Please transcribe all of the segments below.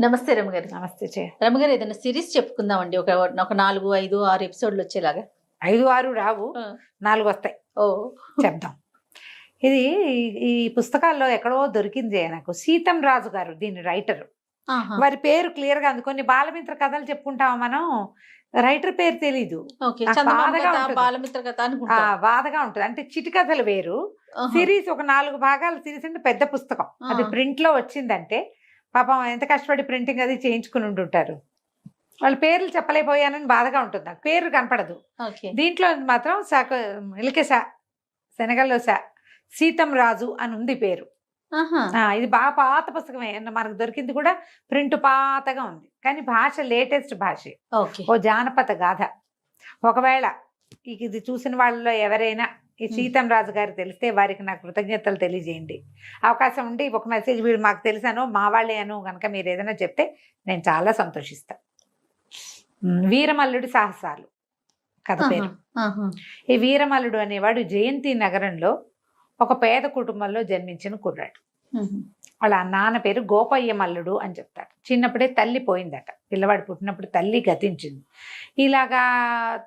నమస్తే రమగారు. నమస్తే చే రమగారు, ఏదైనా సిరీస్ చెప్పుకుందామండి. ఒక ఒక 4, 5, 6 ఎపిసోడ్లు వచ్చేలాగా. 5, 6 రావు, 4 వస్తాయి. ఓ చెప్దాం. ఇది ఈ పుస్తకాల్లో ఎక్కడో దొరికింది నాకు. సీతం రాజు గారు దీని రైటర్. వారి పేరు క్లియర్ గా ఉంది. కొన్ని బాలమిత్ర కథలు చెప్పుకుంటాం మనం, రైటర్ పేరు తెలీదు. బాధగా ఉంటుంది. అంటే చిటి కథలు వేరు, సిరీస్ ఒక 4 భాగాల సిరీస్ అంటే పెద్ద పుస్తకం. అది ప్రింట్ లో వచ్చిందంటే పాపం ఎంత కష్టపడి ప్రింటింగ్ అది చేయించుకుని ఉంటుంటారు. వాళ్ళ పేర్లు చెప్పలేకపోయానని బాధగా ఉంటుంది. నాకు పేరు కనపడదు. దీంట్లో మాత్రం శనగల్లో సీతం రాజు అని ఉంది పేరు. ఇది బాగా పాత పుస్తకమే, మనకు దొరికింది కూడా ప్రింట్ పాతగా ఉంది, కానీ భాష లేటెస్ట్ భాష. ఓ జానపద గాథ. ఒకవేళ ఇది చూసిన వాళ్ళలో ఎవరైనా ఈ సీతం రాజు గారు తెలిస్తే వారికి నాకు కృతజ్ఞతలు తెలియజేయండి. అవకాశం ఉండి ఒక మెసేజ్ వీడు మాకు తెలిసాను, మా వాళ్ళే అను కనుక మీరు ఏదైనా చెప్తే నేను చాలా సంతోషిస్తా. వీరమల్లుడి సాహసాలు కథ పేరు. ఈ వీరమల్లుడు అనేవాడు జయంతి నగరంలో ఒక పేద కుటుంబంలో జన్మించిన కుర్రాడు. వాళ్ళ నాన్న పేరు గోపయ్య మల్లుడు అని చెప్తాడు. చిన్నప్పుడే తల్లి పోయిందట. పిల్లవాడు పుట్టినప్పుడు తల్లి గతించింది. ఇలాగా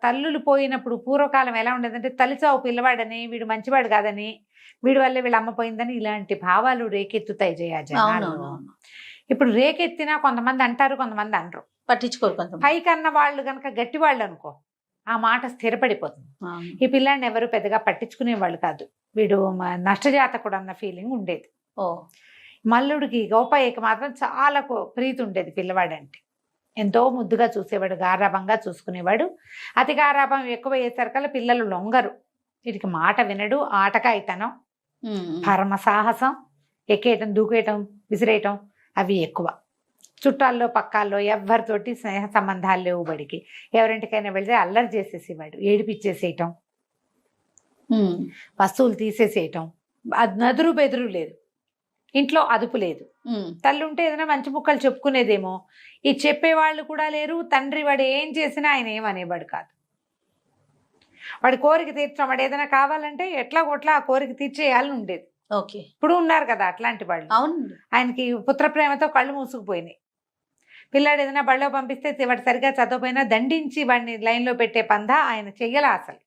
తల్లులు పోయినప్పుడు పూర్వకాలం ఎలా ఉండేదంటే తల్లిచావు పిల్లవాడని, వీడు మంచివాడు కాదని, వీడి వల్లే వీళ్ళ అమ్మ పోయిందని ఇలాంటి భావాలు రేకెత్తుతాయి జనాలు. ఇప్పుడు రేకెత్తినా కొంతమంది అంటారు, కొంతమంది అనరు, పట్టించుకోరు. పైకన్న వాళ్ళు కనుక గట్టి వాళ్ళు అనుకో ఆ మాట స్థిరపడిపోతుంది. ఈ పిల్లాడిని ఎవరు పెద్దగా పట్టించుకునే వాళ్ళు కాదు. వీడు నష్టజాతకుడు అన్న ఫీలింగ్ ఉండేది. మల్లుడికి గోపయ్యకి మాత్రం చాలా ప్రీతి ఉండేది పిల్లవాడంటే. ఎంతో ముద్దుగా చూసేవాడు, గారాభంగా చూసుకునేవాడు. అతి గారాభం ఎక్కువ అయ్యేసరికల్లా పిల్లలు లొంగరు. వీటికి మాట వినడు, ఆటకాయితనం, పరమ సాహసం, ఎక్కేయటం, దూకేయటం, విసిరేయటం అవి ఎక్కువ. చుట్టాల్లో పక్కాల్లో ఎవరితోటి స్నేహ సంబంధాలు లేవు. బడికి ఎవరింటికైనా వెళితే అల్లరి చేసేసేవాడు, ఏడిపిచ్చేసేయటం, వస్తువులు తీసేసేయటం. నదురు బెదురు లేదు, ఇంట్లో అదుపు లేదు. తల్లి ఉంటే ఏదైనా మంచి ముక్కలు చెప్పుకునేదేమో, ఈ చెప్పేవాళ్ళు కూడా లేరు. తండ్రి వాడు ఏం చేసినా ఆయన ఏమనేవాడు కాదు. వాడి కోరిక తీర్చడం, వాడు ఏదైనా కావాలంటే ఎట్లా కొట్లా ఆ కోరిక తీర్చేయాలని ఉండేది. ఇప్పుడు ఉన్నారు కదా అట్లాంటి వాళ్ళు. ఆయనకి పుత్ర ప్రేమతో కళ్ళు మూసుకుపోయినాయి. పిల్లాడు ఏదైనా బళ్ళో పంపిస్తే వాడు సరిగా చదవపోయినా దండించి వాడిని లైన్లో పెట్టే పందా ఆయన చెయ్యాల. అసలు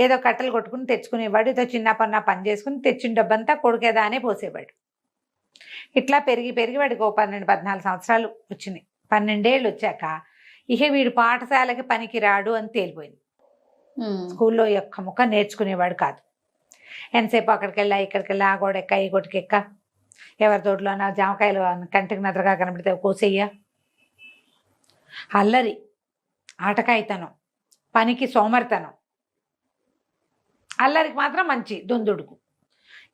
ఏదో కట్టలు కొట్టుకుని తెచ్చుకునేవాడు, ఏదో చిన్న పని చేసుకుని తెచ్చిన డబ్బంతా కొడుకేదా అనే పోసేవాడు. ఇట్లా పెరిగి పెరిగి వాడికి 12, 14 సంవత్సరాలు వచ్చినాయి. 12 ఏళ్ళు వచ్చాక ఇక వీడు పాఠశాలకి పనికి రాడు అని తేలిపోయింది. స్కూల్లో ఒక్క ముక్క నేర్చుకునేవాడు కాదు. ఎంతసేపు అక్కడికి వెళ్ళా, ఇక్కడికి వెళ్ళా, ఆ గోడెక్క, ఈ గొట్టుకెక్క, ఎవరి తోటలోనా జామకాయలు కంటికి నద్రగా కనబడితే కోసేయ్య, అల్లరి, ఆటకాయితనం, పనికి సోమరితనం. అల్లరికి మాత్రం మంచి దుందుడుకు.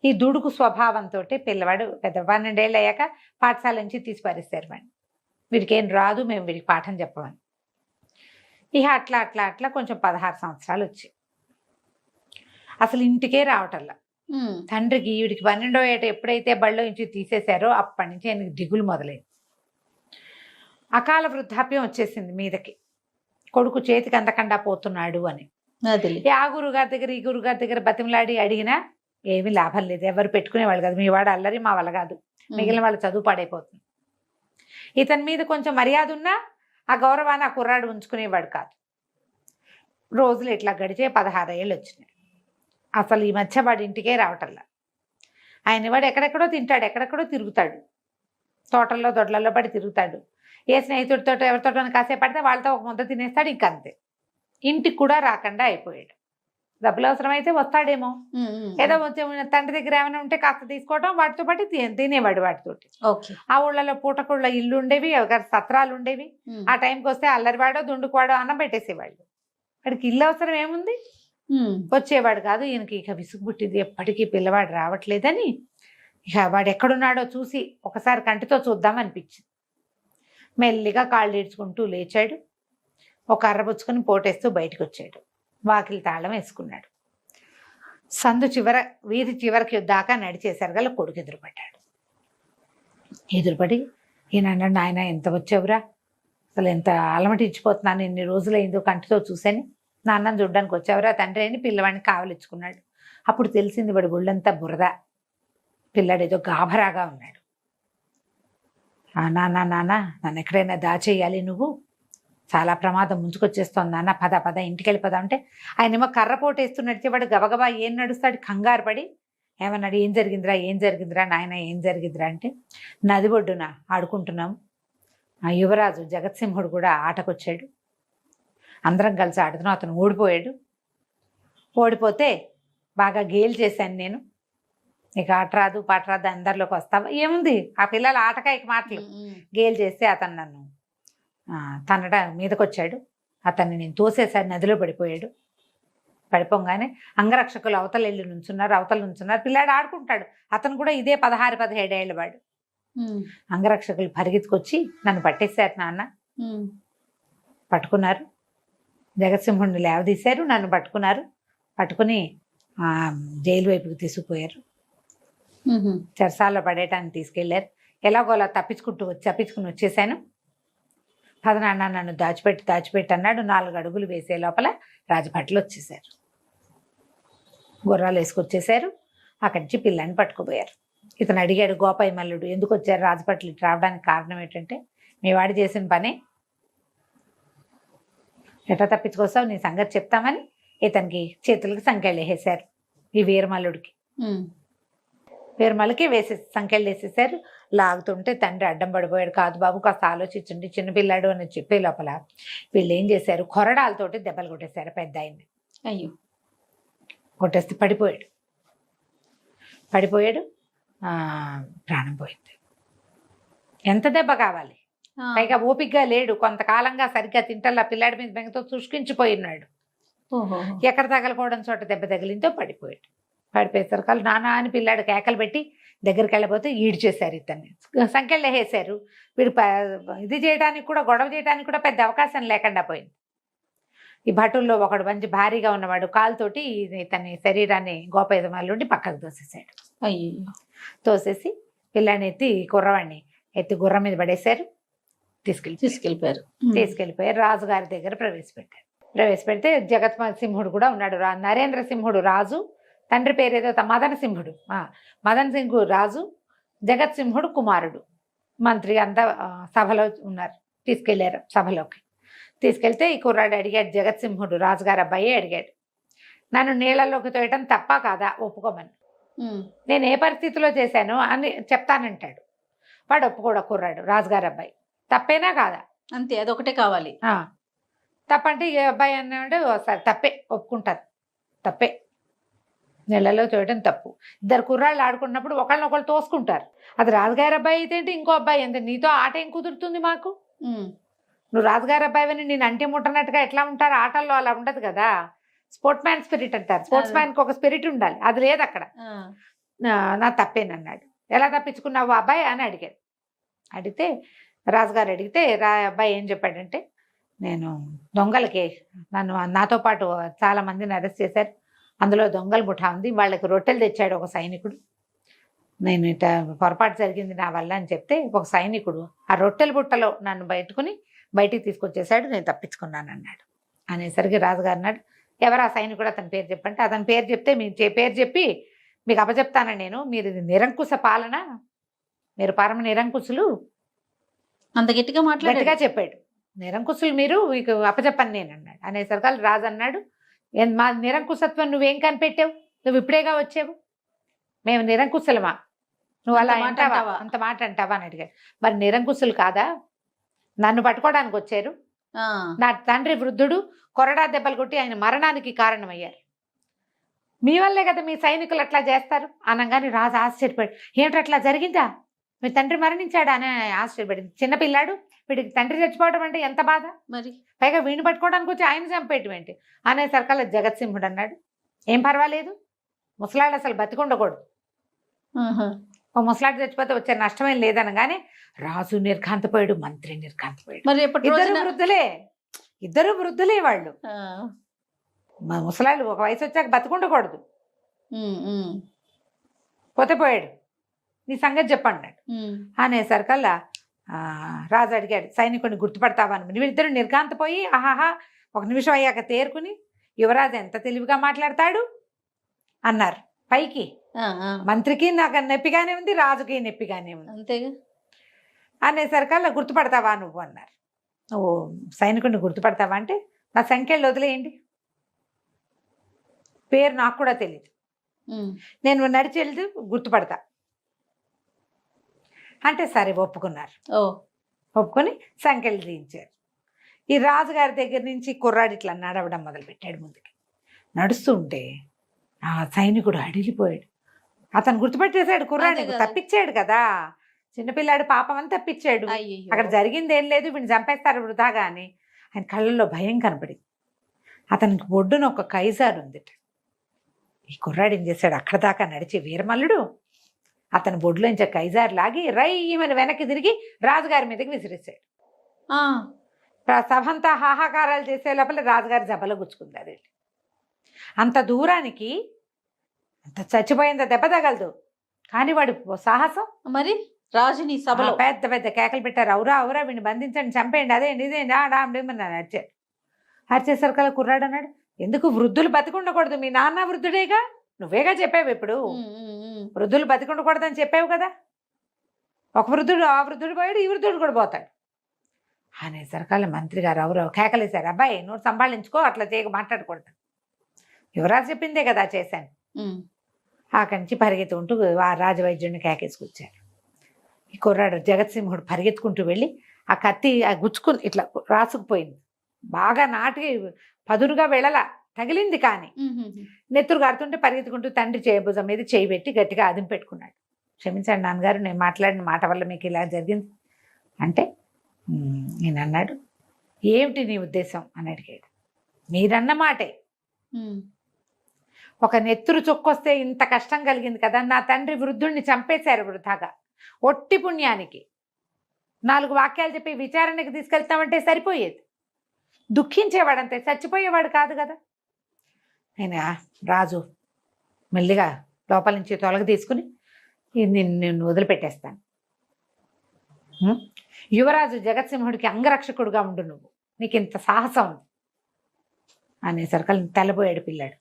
ఈ దుడుకు స్వభావంతో పిల్లవాడు పెద్ద 12 ఏళ్ళు అయ్యాక పాఠశాల నుంచి తీసి పారేస్తారు వాడిని. వీడికి ఏం రాదు, మేము వీడికి పాఠం చెప్పమని. ఇక అట్లా అట్లా అట్లా కొంచెం 16 సంవత్సరాలు వచ్చాయి. అసలు ఇంటికే రావటల్లా. తండ్రికి వీడికి 12వ ఏట ఎప్పుడైతే బళ్ళో నుంచి తీసేశారో అప్పటి నుంచి ఆయనకి దిగులు మొదలైంది. అకాల వృద్ధాప్యం వచ్చేసింది మీదకి. కొడుకు చేతికి అందకుండా పోతున్నాడు అని. ఆ గురుగారి దగ్గర, ఈ గురుగారి దగ్గర బతిమలాడి అడిగినా ఏమీ లాభం లేదు. ఎవరు పెట్టుకునేవాళ్ళు కాదు. మీ వాడు అల్లరి, మా వల్ల కాదు, మిగిలిన వాళ్ళ చదువు పాడైపోతుంది. ఇతని మీద కొంచెం మర్యాద ఉన్నా ఆ గౌరవాన్ని ఆ కుర్రాడు ఉంచుకునేవాడు కాదు. రోజులు ఇట్లా గడిచే 16 ఏళ్ళు వచ్చినాయి. అసలు ఈ మధ్య వాడి ఇంటికే రావటల్లా. ఆయన వాడు ఎక్కడెక్కడో తింటాడు, ఎక్కడెక్కడో తిరుగుతాడు, తోటల్లో దొడ్లలో పడి తిరుగుతాడు. ఏ స్నేహితుడితో ఎవరితోటో కాసేపు పడితే వాళ్ళతో ఒక ముద్ద తినేస్తాడు, ఇంకంతే. ఇంటికి కూడా రాకుండా అయిపోయాడు. డబ్బులు అవసరమైతే వస్తాడేమో, ఏదో తండ్రి దగ్గర ఏమైనా ఉంటే కాస్త తీసుకోవడం, వాటితో పాటు తినేవాడు వాటితోటి. ఆ ఊళ్ళలో పూటకుళ్ళ ఇల్లు ఉండేవి, సత్రాలు ఉండేవి. ఆ టైంకి వస్తే అల్లరివాడో దుండుకువాడో అన్నం పెట్టేసేవాళ్ళు. వాడికి ఇల్లు అవసరం ఏముంది, వచ్చేవాడు కాదు. ఈయనకి ఇక విసుగు పుట్టింది, ఎప్పటికీ పిల్లవాడు రావట్లేదని. ఇక వాడు ఎక్కడున్నాడో చూసి ఒకసారి కంటితో చూద్దాం అనిపించింది. మెల్లిగా కాళ్ళు ఈడ్చుకుంటూ లేచాడు. ఒక అర్రబుచ్చుకొని పోటేస్తూ బయటకు వచ్చాడు. వాకిలి తాళం వేసుకున్నాడు. సందు వీధి చివరికి దాకా నడిచేశారు గల కొడుకు ఎదురుపడ్డాడు. ఎదురుపడి ఈయన అన్నాడు, నాయన ఎంత వచ్చావురా, అసలు ఎంత అలమటించిపోతున్నాను, ఎన్ని రోజులైందో కంటితో చూశాను, నాన్నని చూడ్డానికి వచ్చావురా తండ్రి అని పిల్లవాడిని కావలిచ్చుకున్నాడు. అప్పుడు తెలిసింది వాడి ఒళ్ళంతా బురద, పిల్లాడు ఏదో గాభరాగా ఉన్నాడు. నాన్న నాన్న నన్ను ఎక్కడైనా దాచేయాలి, నువ్వు చాలా ప్రమాదం ముంచుకొచ్చేస్తోంది నాన్న, పద పద ఇంటికి వెళ్ళిపోదా అంటే ఆయనేమో కర్రపోటు వేస్తూ నడిచేవాడు. గబగబా ఏం నడుస్తాడు, కంగారు పడి ఏమన్నాడు, ఏం జరిగిందిరా నాయన, ఏం జరిగిందిరా అంటే నది ఒడ్డున ఆడుకుంటున్నాం, ఆ యువరాజు జగత్సింహుడు కూడా ఆటకొచ్చాడు, అందరం కలిసి ఆడుతున్నాం, అతను ఓడిపోతే బాగా గేలు చేశాను నేను, నీకు ఆట రాదు పాట రాదు అందరిలోకి వస్తావా, ఏముంది ఆ పిల్లల ఆటకాయకి మాటలు, గేలు చేస్తే అతను నన్ను తనడ మీదకి వచ్చాడు, అతన్ని నేను తోసేసారి నదిలో పడిపోగానే అంగరక్షకులు అవతల నుంచున్నారు, పిల్లాడు ఆడుకుంటాడు, అతను కూడా ఇదే 16-17 ఏళ్ళ వాడు. అంగరక్షకులు పరిగెత్తుకొచ్చి నన్ను పట్టేశారు నాన్న, పట్టుకున్నారు, జగత్సింహుడిని లేవదీశారు, నన్ను పట్టుకుని జైలు వైపుకి తీసుకుపోయారు, చెరసాల్లో పడేయటానికి తీసుకెళ్లారు. ఎలాగోలా తప్పించుకుని వచ్చేసాను, పదనాన్న నన్ను దాచిపెట్టి అన్నాడు. 4 అడుగులు వేసే లోపల రాజభట్లు వచ్చేసారు, గుర్రాలు వేసుకొచ్చేసారు, అక్కడి నుంచి పిల్లాన్ని పట్టుకుపోయారు. ఇతను అడిగాడు, గోపాయి మల్లుడు ఎందుకు వచ్చారు రాజభట్లు ఇటు రావడానికి కారణం ఏంటంటే, మీ వాడు చేసిన పని, ఎట్లా తప్పించుకొస్తావు నీ సంగతి చెప్తామని ఇతనికి చేతులకి సంకెళ్ళు వేసేసారు. ఈ వీరమల్లుడికి సంకెళ్ళు వేసేసారు. లాగుతుంటే తండ్రి అడ్డం పడిపోయాడు. కాదు బాబు కాస్త ఆలోచించండి, చిన్నపిల్లాడు అని చెప్పే లోపల వీళ్ళు ఏం చేశారు, కొరడాలతోటి దెబ్బలు కొట్టేశారు పెద్ద ఆయన్ని. అయ్యో, కొట్టేస్తే పడిపోయాడు, ప్రాణం పోయింది. ఎంత దెబ్బ కావాలి, పైగా ఓపికగా లేడు, కొంతకాలంగా సరిగ్గా తింటల్లా పిల్లాడి మీద బెంగతో చుష్కించిపోయినాడు. ఎక్కడ తగలకూడని చోట దెబ్బ తగిలిందో పడిపోయేసరికి నానా అని పిల్లాడు కేకలు పెట్టి దగ్గరికి వెళ్ళబోతే ఈడ్చేశారు, ఇతన్ని సంఖ్యలు వేసేశారు. వీడు ఇది చేయడానికి కూడా, గొడవ చేయడానికి కూడా పెద్ద అవకాశం లేకుండా పోయింది. ఈ భటుల్లో ఒకడు మంచి భారీగా ఉన్నవాడు కాలుతోటి ఇతని శరీరాన్ని గోపేదమాలుండి పక్కకు తోసేసాడు. అయ్యో, తోసేసి పిల్లాన్ని కుర్రవాడిని ఎత్తి గుర్రం మీద పడేశారు, తీసుకెళ్ళిపోయారు. రాజుగారి దగ్గర ప్రవేశపెడితే జగత్సింహుడు కూడా ఉన్నాడు, నరేంద్ర సింహుడు రాజు, తండ్రి పేరేదో మదన సింహుడు రాజు, జగత్సింహుడు కుమారుడు మంత్రి, అంతా సభలో ఉన్నారు. తీసుకెళ్లారు సభలోకి. తీసుకెళ్తే ఈ కుర్రాడు అడిగాడు, జగత్సింహుడు రాజుగారు అబ్బాయి అడిగాడు, నన్ను నీళ్ళలోకి తోయటం తప్ప కాదా, ఒప్పుకోమని, నేను ఏ పరిస్థితిలో చేశాను అని చెప్తానంటాడు. వాడు ఒప్పుకోడు కుర్రాడు, రాజుగారు అబ్బాయి. తప్పేనా కాదా, అంతే, అదొకటే కావాలి. తప్పంటే ఏ అబ్బాయి అన్నాడు, సరే తప్పే, ఒప్పుకుంటారు, తప్పే, నీళ్ళలో తోయటం తప్పు. 2 కుర్రాళ్ళు ఆడుకున్నప్పుడు ఒకళ్ళనొకళ్ళు తోసుకుంటారు, అది రాజుగారి అబ్బాయి అయితే ఏంటి, ఇంకో అబ్బాయి ఎంత, నీతో ఆట ఏం కుదురుతుంది మాకు, నువ్వు రాజుగారి అబ్బాయిని నేను అంటే ముట్టనట్టుగా ఎట్లా ఉంటారు, ఆటల్లో అలా ఉండదు కదా, స్పోర్ట్స్ మ్యాన్ స్పిరిట్ అంటారు, స్పోర్ట్స్ మ్యాన్కి ఒక స్పిరిట్ ఉండాలి, అది లేదు అక్కడ. నా తప్పేనన్నాడు. ఎలా తప్పించుకున్నావు అబ్బాయి అని అడిగితే రాజుగారు అడిగితే అబ్బాయి ఏం చెప్పాడంటే, నేను దొంగలకి నాతో పాటు చాలా మందిని అరెస్ట్ చేశారు, అందులో దొంగల ముఠా ఉంది, వాళ్ళకి రొట్టెలు తెచ్చాడు ఒక సైనికుడు, నేను ఇట పొరపాటు జరిగింది నా వల్ల అని చెప్తే ఒక సైనికుడు ఆ రొట్టెల బుట్టలో నన్ను బయటికి తీసుకొచ్చేసాడు, నేను తప్పించుకున్నాను అన్నాడు. అనేసరికి రాజుగారు అన్నాడు, ఎవరు ఆ సైనికుడు, అతని పేరు చెప్పంటే, అతని పేరు చెప్తే మీ పేరు చెప్పి మీకు అప్పచెప్తాను నేను, మీరు నిరంకుశ పాలన, మీరు పరమ నిరంకుశులు, అంత గట్టిగా చెప్పాడు, నిరంకుశులు మీరు, మీకు అప్పచెప్పను నేను అన్నాడు. అనేసరికి రాజు అన్నాడు, మా నిరంకుశత్వం నువ్వేం కనిపెట్టావు, నువ్వు ఇప్పుడేగా వచ్చావు, మేము నిరంకుశలమా, నువ్వు అలా అంటావా, అంత మాట అంటావా అని అడిగాడు. మరి నిరంకుశులు కాదా, నన్ను పట్టుకోవడానికి వచ్చారు, నా తండ్రి వృద్ధుడు కొరడా దెబ్బలు కొట్టి ఆయన మరణానికి కారణమయ్యారు, మీ వల్లే కదా మీ సైనికులు అట్లా చేస్తారు అనగానే రాజు ఆశ్చర్యపడి, ఏమిటి అట్లా జరిగిందా, మీ తండ్రి మరణించాడా అని ఆశ్చర్యపడింది. చిన్నపిల్లాడు, వీడికి తండ్రి చచ్చిపోవడం అంటే ఎంత బాధ, మరి పైగా వీడిని పట్టుకోవడానికి వచ్చి ఆయన చంపేయటం ఏంటి అనేసరికల్లా జగత్సింహుడు అన్నాడు, ఏం పర్వాలేదు, ముసలాడు అసలు బతికుండకూడదు, ఓ ముసలాడు చచ్చిపోతే వచ్చే నష్టమేం లేదనగానే రాజు నిర్ఘాంతపోయాడు, మంత్రి నిర్ఘాంతపోయాడు. మరి ఇద్దరు వృద్ధులే వాళ్ళు, ముసలాళ్ళు ఒక వయసు వచ్చాక బతికుండకూడదు, పోయాడు, నీ సంగతి చెప్పన్నాడు. అనేసరికల్లా రాజు అడిగాడు, సైనికుడిని గుర్తుపడతావా అని. వీళ్ళిద్దరు నిర్ఘాంతపోయి ఆహాహా, ఒక నిమిషం అయ్యాక తేరుకుని, యువరాజు ఎంత తెలివిగా మాట్లాడతాడు అన్నారు. పైకి మంత్రికి నాకు నొప్పిగానే ఉంది, రాజుకి నొప్పిగానే ఉంది. అంతేగా. అనేసరికల్లా గుర్తుపడతావా నువ్వు అన్నారు. ఓ సైనికుడిని గుర్తుపడతావా అంటే నా సంఖ్యలు వదిలేయండి, పేరు నాకు కూడా తెలియదు, నేను నడిచి వెళ్తే గుర్తుపడతా అంటే సరే ఒప్పుకున్నారు. ఒప్పుకొని సంఖ్యలు తీయించారు. ఈ రాజుగారి దగ్గర నుంచి కుర్రాడు ఇట్లా నడవడం మొదలుపెట్టాడు. ముందుకి నడుస్తూ ఉంటే ఆ సైనికుడు అడిగిపోయాడు. అతను గుర్తుపెట్టేశాడు కుర్రాడిని, తప్పించాడు కదా చిన్నపిల్లాడు, పాపం అని తప్పించాడు. అక్కడ జరిగింది ఏం లేదు, వీడిని చంపేస్తారు వృధాగా అని ఆయన కళ్ళల్లో భయం కనపడింది. అతనికి ఒడ్డున ఒక కైజారు ఉందిట. ఈ కుర్రాడు ఏం చేశాడు, అక్కడ దాకా నడిచి వీరమల్లుడు అతని బొడ్లోంచి కైజారు లాగి రయ్యమని వెనక్కి తిరిగి రాజుగారి మీదకి విసిరేశాడు. సభంతా హాహాకారాలు చేసే లోపల రాజుగారి జబలో గుచ్చుకుంది అది. అంత దూరానికి అంత చచ్చిపోయింద దెబ్బ తగలదు, కానీ వాడు సాహసం. మరి రాజుని సభలో పెద్ద పెద్ద కేకలు పెట్టారు, అవురా అవురా వీడిని బంధించండి, చంపేయండి, అదేంటి ఇదేంటి ఆడామని అరిచారు. అరిచేసరికల్లా కుర్రాడు అన్నాడు, ఎందుకు వృద్ధులు బతికుండకూడదు, మీ నాన్న వృద్ధుడేగా, నువ్వేగా చెప్పావు, ఇప్పుడు వృద్ధులు బతికుండకూడదని చెప్పావు కదా, ఒక వృద్ధుడు ఆ వృద్ధుడు పోయాడు, ఈ వృద్ధుడు కూడా పోతాడు అనేసరికల్లా మంత్రి గారు ఎవరో కేకలేశారు, అబ్బాయి నువ్వు సంభాళించుకో, అట్లా చేయక మాట్లాడకూడదు, యువరాజు చెప్పిందే కదా చేశాను. అక్కడి నుంచి పరిగెత్తుకుంటూ ఆ రాజవైద్యుడిని కేకేసుకొచ్చారు. ఈ కుర్రాడు జగత్సింహుడు పరిగెత్తుకుంటూ వెళ్ళి ఆ కత్తి గుచ్చుకుని ఇట్లా రాసుకుపోయింది, బాగా నాటి పదునుగా వెళ్ళలా, తగిలింది, కానీ నెత్తురు గారుతుంటే పరిగెత్తుకుంటూ తండ్రి భుజం మీద చేయి పెట్టి గట్టిగా అదిం పెట్టుకున్నాడు. క్షమించండి నాన్నగారు, నేను మాట్లాడిన మాట వల్ల మీకు ఇలా జరిగింది అంటే నేను అన్నాడు, ఏమిటి నీ ఉద్దేశం అని అడిగాడు. మీరన్న మాటే, ఒక నెత్తురు చొక్కొస్తే ఇంత కష్టం కలిగింది కదా, నా తండ్రి వృద్ధుడిని చంపేశారు వృధాగా, ఒట్టి పుణ్యానికి 4 వాక్యాలు చెప్పి విచారణకి తీసుకెళ్తామంటే సరిపోయేది, దుఃఖించేవాడంతే, చచ్చిపోయేవాడు కాదు కదా. ఆయన రాజు మెల్లిగా లోపల నుంచి తొలగ తీసుకుని నిన్ను వదిలిపెట్టేస్తాను, యువరాజు జగత్సింహుడికి అంగరక్షకుడుగా ఉండు, నువ్వు నీకు ఇంత సాహసం ఉంది అనేసరికి తెల్లబోయాడు పిల్లాడు.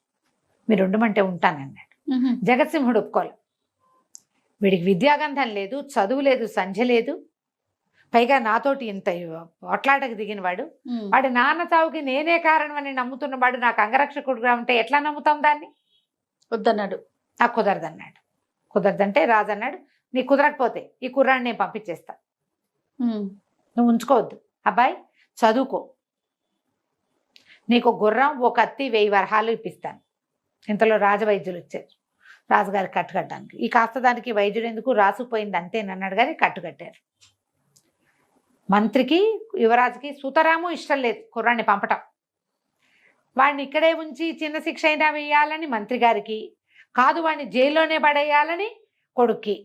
మీరు ఉండమంటే ఉంటానన్నాడు. జగత్సింహుడు ఒప్పుకోలే, వీడికి విద్యాగంధం లేదు, చదువు లేదు, సంధ్య లేదు, పైగా నాతోటి ఇంత ఒట్లాటకు దిగినవాడు, వాడి నాన్న చావుకి నేనే కారణం అని నమ్ముతున్నవాడు నాకు అంగరక్షకుడుగా ఉంటే ఎట్లా నమ్ముతాం దాన్ని, వద్దన్నాడు. నాకు కుదరదన్నాడు. కుదరదంటే రాజు అన్నాడు, నీకు కుదరకపోతే ఈ కుర్రాడిని నేను పంపించేస్తా, నువ్వు ఉంచుకోవద్దు, అబ్బాయి చదువుకో, నీకు గుర్రం, ఓ కత్తి, 1000 వరహాలు ఇప్పిస్తాను. ఇంతలో రాజవైద్యులు వచ్చారు రాజుగారి కట్టుకట్టడానికి. ఈ కాస్త దానికి వైద్యుడు ఎందుకు, రాసుకుపోయింది అంతేనన్నాడు, కానీ కట్టుకట్టారు. మంత్రికి యువరాజుకి సుతరాము ఇష్టం లేదు కుర్రాన్ని పంపటం, వాడిని ఇక్కడే ఉంచి చిన్న శిక్ష అయినా వేయాలని మంత్రి గారికి, కాదు వాడిని జైల్లోనే పడేయాలని కొడుక్కి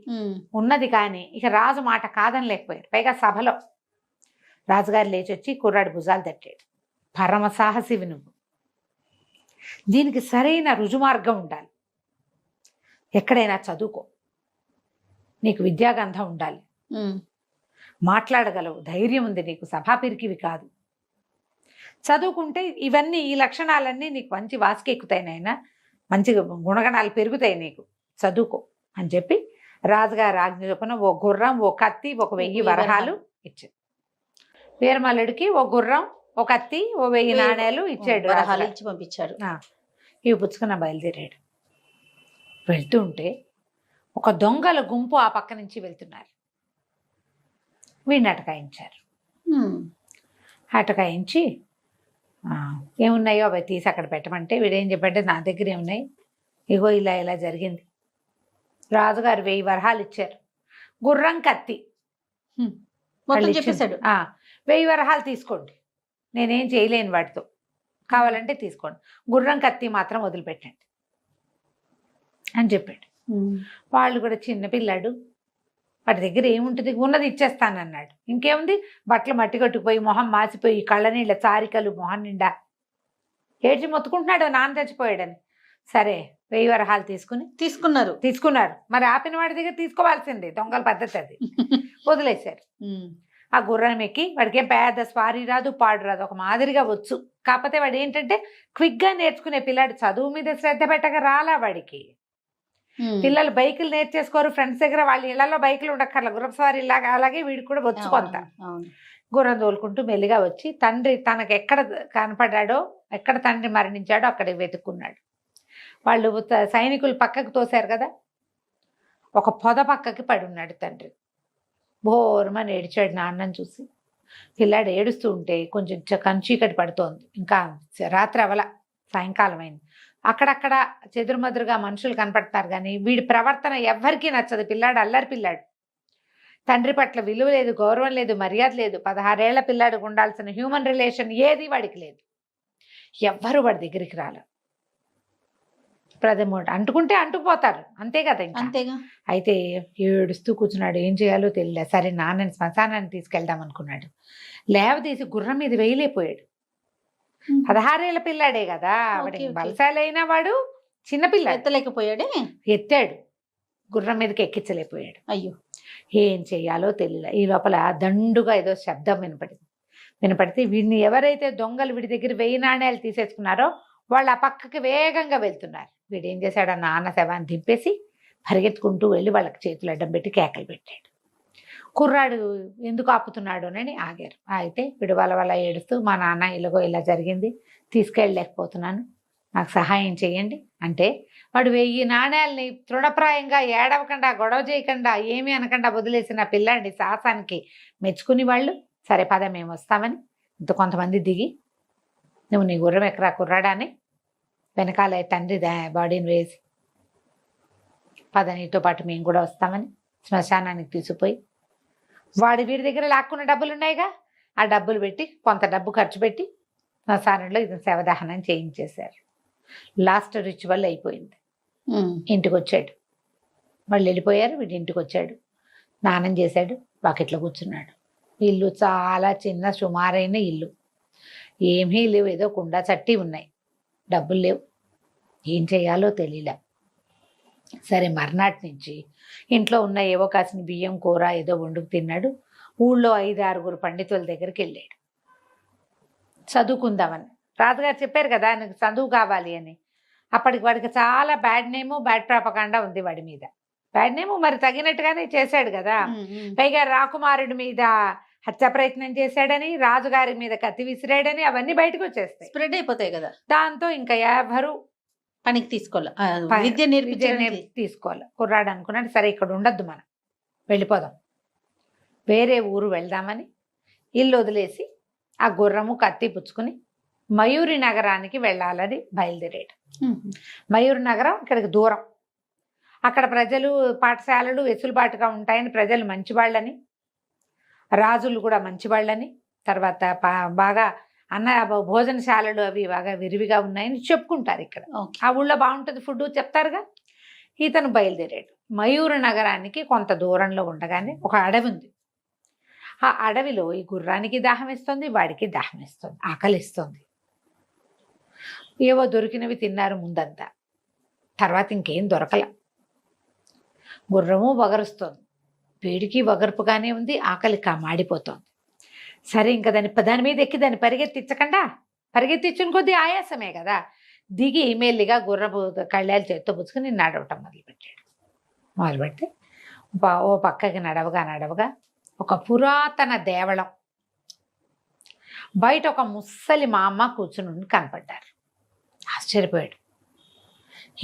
ఉన్నది. కానీ ఇక రాజు మాట కాదని లేకపోయాడు. పైగా సభలో రాజుగారు లేచి వచ్చి కుర్రాడి భుజాలు తట్టాడు, పరమ సాహసివి నువ్వు, దీనికి సరైన రుజుమార్గం ఉండాలి, ఎక్కడైనా చదువుకో, నీకు విద్యాగంధం ఉండాలి, మాట్లాడగలవు, ధైర్యం ఉంది నీకు, సభాపిరికివి కాదు, చదువుకుంటే ఇవన్నీ ఈ లక్షణాలన్నీ నీకు మంచి వాసికి ఎక్కుతాయి నాయన, మంచి గుణగణాలు పెరుగుతాయి నీకు, చదువుకో అని చెప్పి రాజుగారి ఆజ్ఞ చొప్పున ఓ గుర్రం, ఓ కత్తి, ఒక 1000 వరహాలు ఇచ్చాడు. వీరమల్లుడికి ఓ గుర్రం, ఓ కత్తి, ఓ 1000 నాణేలు ఇచ్చాడు, వరహాలు ఇచ్చి పంపించాడు. ఇవి పుచ్చుకున్న బయలుదేరాడు. వెళ్తూ ఉంటే ఒక దొంగల గుంపు ఆ పక్క నుంచి వెళ్తున్నారు. వీడిని అటకాయించారు. అటకాయించి ఏమున్నాయో అవి తీసి అక్కడ పెట్టమంటే వీడేం చెప్పంటే, నా దగ్గర ఏమున్నాయి, ఇగో ఇలా ఇలా జరిగింది, రాజుగారు 1000 వరహాలు ఇచ్చారు, గుర్రం, కత్తి చెప్పేశాడు, 1000 వరహాలు తీసుకోండి, నేనేం చేయలేను వాటితో, కావాలంటే తీసుకోండి, గుర్రం, కత్తి మాత్రం వదిలిపెట్టండి అని చెప్పాడు. వాళ్ళు కూడా చిన్న పిల్లాడు, వాటి దగ్గర ఏముంటుంది, ఉన్నది ఇచ్చేస్తానన్నాడు. ఇంకేముంది, బట్టలు మట్టి కట్టుకుపోయి, మొహం మాసిపోయి, కళ్ళ నీళ్ళ చారికలు మొహం నిండా ఏడ్చి మొత్తుకుంటున్నాడు నాన్న చచ్చిపోయాడని. సరే 1000 వరహాలు తీసుకున్నారు. మరి ఆపిన వాడి దగ్గర తీసుకోవాల్సిందే, దొంగల పద్ధతి అది. వదిలేశారు. ఆ గుర్రం ఎక్కి, వాడికి ఏం పెద్ద స్వారీ రాదు, పాడు రాదు, ఒక మాదిరిగా వచ్చు. కాకపోతే వాడు ఏంటంటే క్విక్గా నేర్చుకునే పిల్లాడు, చదువు మీద శ్రద్ధ పెట్టక రాలా వాడికి. పిల్లలు బైకులు నేర్చేసుకోరు ఫ్రెండ్స్ దగ్గర, వాళ్ళ ఇళ్లలో బైకులు ఉండక్కర్ల, గుర్రపు సవారీ ఇలాగా, అలాగే వీడికి కూడా వచ్చు కొంత. గుర్రం తోలుకుంటూ మెల్లిగా వచ్చి తండ్రి తనకు ఎక్కడ కనపడ్డాడో, ఎక్కడ తండ్రి మరణించాడో అక్కడికి వెతుక్కున్నాడు. వాళ్ళు సైనికులు పక్కకు తోశారు కదా, ఒక పొద పక్కకి పడి ఉన్నాడు తండ్రి. బోరమని ఏడిచాడు నాన్నని చూసి. పిల్లాడు ఏడుస్తూ ఉంటే కొంచెం కంచీకటి పడుతోంది, ఇంకా రాత్రి అవల, సాయంకాలం అయింది. అక్కడక్కడ చెదురుమదురుగా మనుషులు కనపడతారు కానీ వీడి ప్రవర్తన ఎవ్వరికీ నచ్చదు. పిల్లాడు అల్లరి పిల్లాడు, తండ్రి పట్ల విలువ లేదు, గౌరవం లేదు, మర్యాద లేదు. 16 ఏళ్ల పిల్లాడికి ఉండాల్సిన హ్యూమన్ రిలేషన్ ఏది వాడికి లేదు. ఎవ్వరు వాడి దగ్గరికి రాలే. ప్రథమోడు అంటుకుంటే అంటుకుపోతారు, అంతే కదా, ఇంకా అంతేగా. అయితే ఏడుస్తూ కూర్చున్నాడు. ఏం చేయాలో తెలియలే. సరే నాన్నని శ్మశానాన్ని తీసుకెళ్దాం అనుకున్నాడు. లేవదీసి గుర్రం మీద వేయలేకపోయాడు. 16 ఏళ్ల పిల్లాడే కదా, వాడికి బలశాలైన వాడు చిన్నపిల్లాడు, ఎత్తలేకపోయాడే. ఎత్తాడు, గుర్రం మీదకి ఎక్కించలేకపోయాడు. అయ్యో, ఏం చెయ్యాలో తెలియలే. ఈ లోపల దండుగా ఏదో శబ్దం వినపడితే వీడిని ఎవరైతే దొంగలు వీడి దగ్గర 1000 నాణేలు తీసేసుకున్నారో వాళ్ళు ఆ పక్కకి వేగంగా వెళ్తున్నారు. వీడు ఏం చేశాడు, ఆ నాన్న శవాన్ని దింపేసి పరిగెత్తుకుంటూ వెళ్ళి వాళ్ళకి చేతులు అడ్డం పెట్టి కేకలు పెట్టాడు. కుర్రాడు ఎందుకు ఆపుతున్నాడు అని ఆగారు. అయితే వీడు వాళ్ళ ఏడుస్తూ, మా నాన్న ఇలాగో ఇలా జరిగింది, తీసుకెళ్ళలేకపోతున్నాను, నాకు సహాయం చేయండి అంటే, వాడు 1000 నాణేలని తృణప్రాయంగా ఏడవకుండా, గొడవ చేయకుండా, ఏమీ అనకుండా వదిలేసిన పిల్లాడిని సాహసానికి మెచ్చుకుని వాళ్ళు, సరే పద మేము వస్తామని కొంతమంది దిగి, నువ్వు నీ గుర్రం ఎక్కరా కుర్రాడా అని వెనకాల తండ్రి బాడీని వేసి, పద నీతో పాటు మేము కూడా వస్తామని శ్మశానానికి తీసుకుపోయి, వీడి దగ్గర లాక్కున్న డబ్బులు ఉన్నాయిగా, ఆ డబ్బులు పెట్టి కొంత డబ్బు ఖర్చు పెట్టి శ్మశానంలో ఇది శవదహనం చేయించేశారు. లాస్ట్ రిచువల్ అయిపోయింది. ఇంటికి వచ్చాడు, వాళ్ళు వెళ్ళిపోయారు. వీడి ఇంటికి వచ్చాడు, స్నానం చేశాడు, బకెట్లో కూర్చున్నాడు. ఇల్లు చాలా చిన్న సుమారైన ఇల్లు, ఏమీ లేవు, ఏదో కుండ చట్టి ఉన్నాయి, డబ్బులు లేవు, ఏం చేయాలో తెలియలే. సరే మర్నాటి నుంచి ఇంట్లో ఉన్న ఏవో కాసిన బియ్యం కూర ఏదో వండుకు తిన్నాడు. ఊళ్ళో 5-6 పండితుల దగ్గరికి వెళ్ళాడు చదువుకుందామని. రాజుగారు చెప్పారు కదా ఆయనకు చదువు కావాలి అని. అప్పటికి వాడికి చాలా బ్యాడ్ నేము, బ్యాడ్ ప్రాపకాండా ఉంది వాడి మీద. బ్యాడ్ నేము మరి తగినట్టుగానే చేశాడు కదా. పైగా రాకుమారుడి మీద హత్య ప్రయత్నం చేశాడని, రాజుగారి మీద కత్తి విసిరాడని, అవన్నీ బయటకు వచ్చేస్తాయి, స్ప్రెడ్ అయిపోతాయి కదా. దాంతో ఇంకా ఎవరు పనికి తీసుకోవాలి, విద్య తీసుకోవాలి. కుర్రాడు అనుకున్నాడు, సరే ఇక్కడ ఉండద్దు, మనం వెళ్ళిపోదాం, వేరే ఊరు వెళ్దామని ఇల్లు వదిలేసి ఆ గుర్రము కత్తి పుచ్చుకుని మయూరి నగరానికి వెళ్ళాలని బయలుదేరాడు. మయూరి నగరం ఇక్కడికి దూరం. అక్కడ ప్రజలు, పాఠశాలలు వెసులుబాటుగా ఉంటాయని, ప్రజలు మంచివాళ్ళని, రాజులు కూడా మంచివాళ్ళని, తర్వాత బాగా భోజనశాలలు అవి బాగా విరివిగా ఉన్నాయని చెప్పుకుంటారు ఇక్కడ. ఆ ఊళ్ళో బాగుంటుంది ఫుడ్ చెప్తారుగా. ఇతను బయలుదేరాడు. మయూరు నగరానికి కొంత దూరంలో ఉండగానే ఒక అడవి ఉంది. ఆ అడవిలో ఈ గుర్రానికి దాహం ఇస్తుంది, వాడికి దాహం ఇస్తుంది, ఆకలిస్తుంది. ఏవో దొరికినవి తిన్నారు ముందంతా, తర్వాత ఇంకేం దొరకల. గుర్రము వగరుస్తుంది, వేడికి వగర్పుగానే ఉంది, ఆకలి మాడిపోతుంది. సరే ఇంకా దాని మీద ఎక్కి దాన్ని పరిగెత్తించుని కొద్దీ ఆయాసమే కదా, దిగి మెల్లిగా గుర్రపు కళ్ళాలు చేత్తో పుచ్చుకుని నడవటం మొదలుపెడితే ఓ పక్కకి నడవగా ఒక పురాతన దేవళం బయట ఒక ముసలి మా అమ్మ కూర్చుని కనపడ్డారు. ఆశ్చర్యపోయాడు.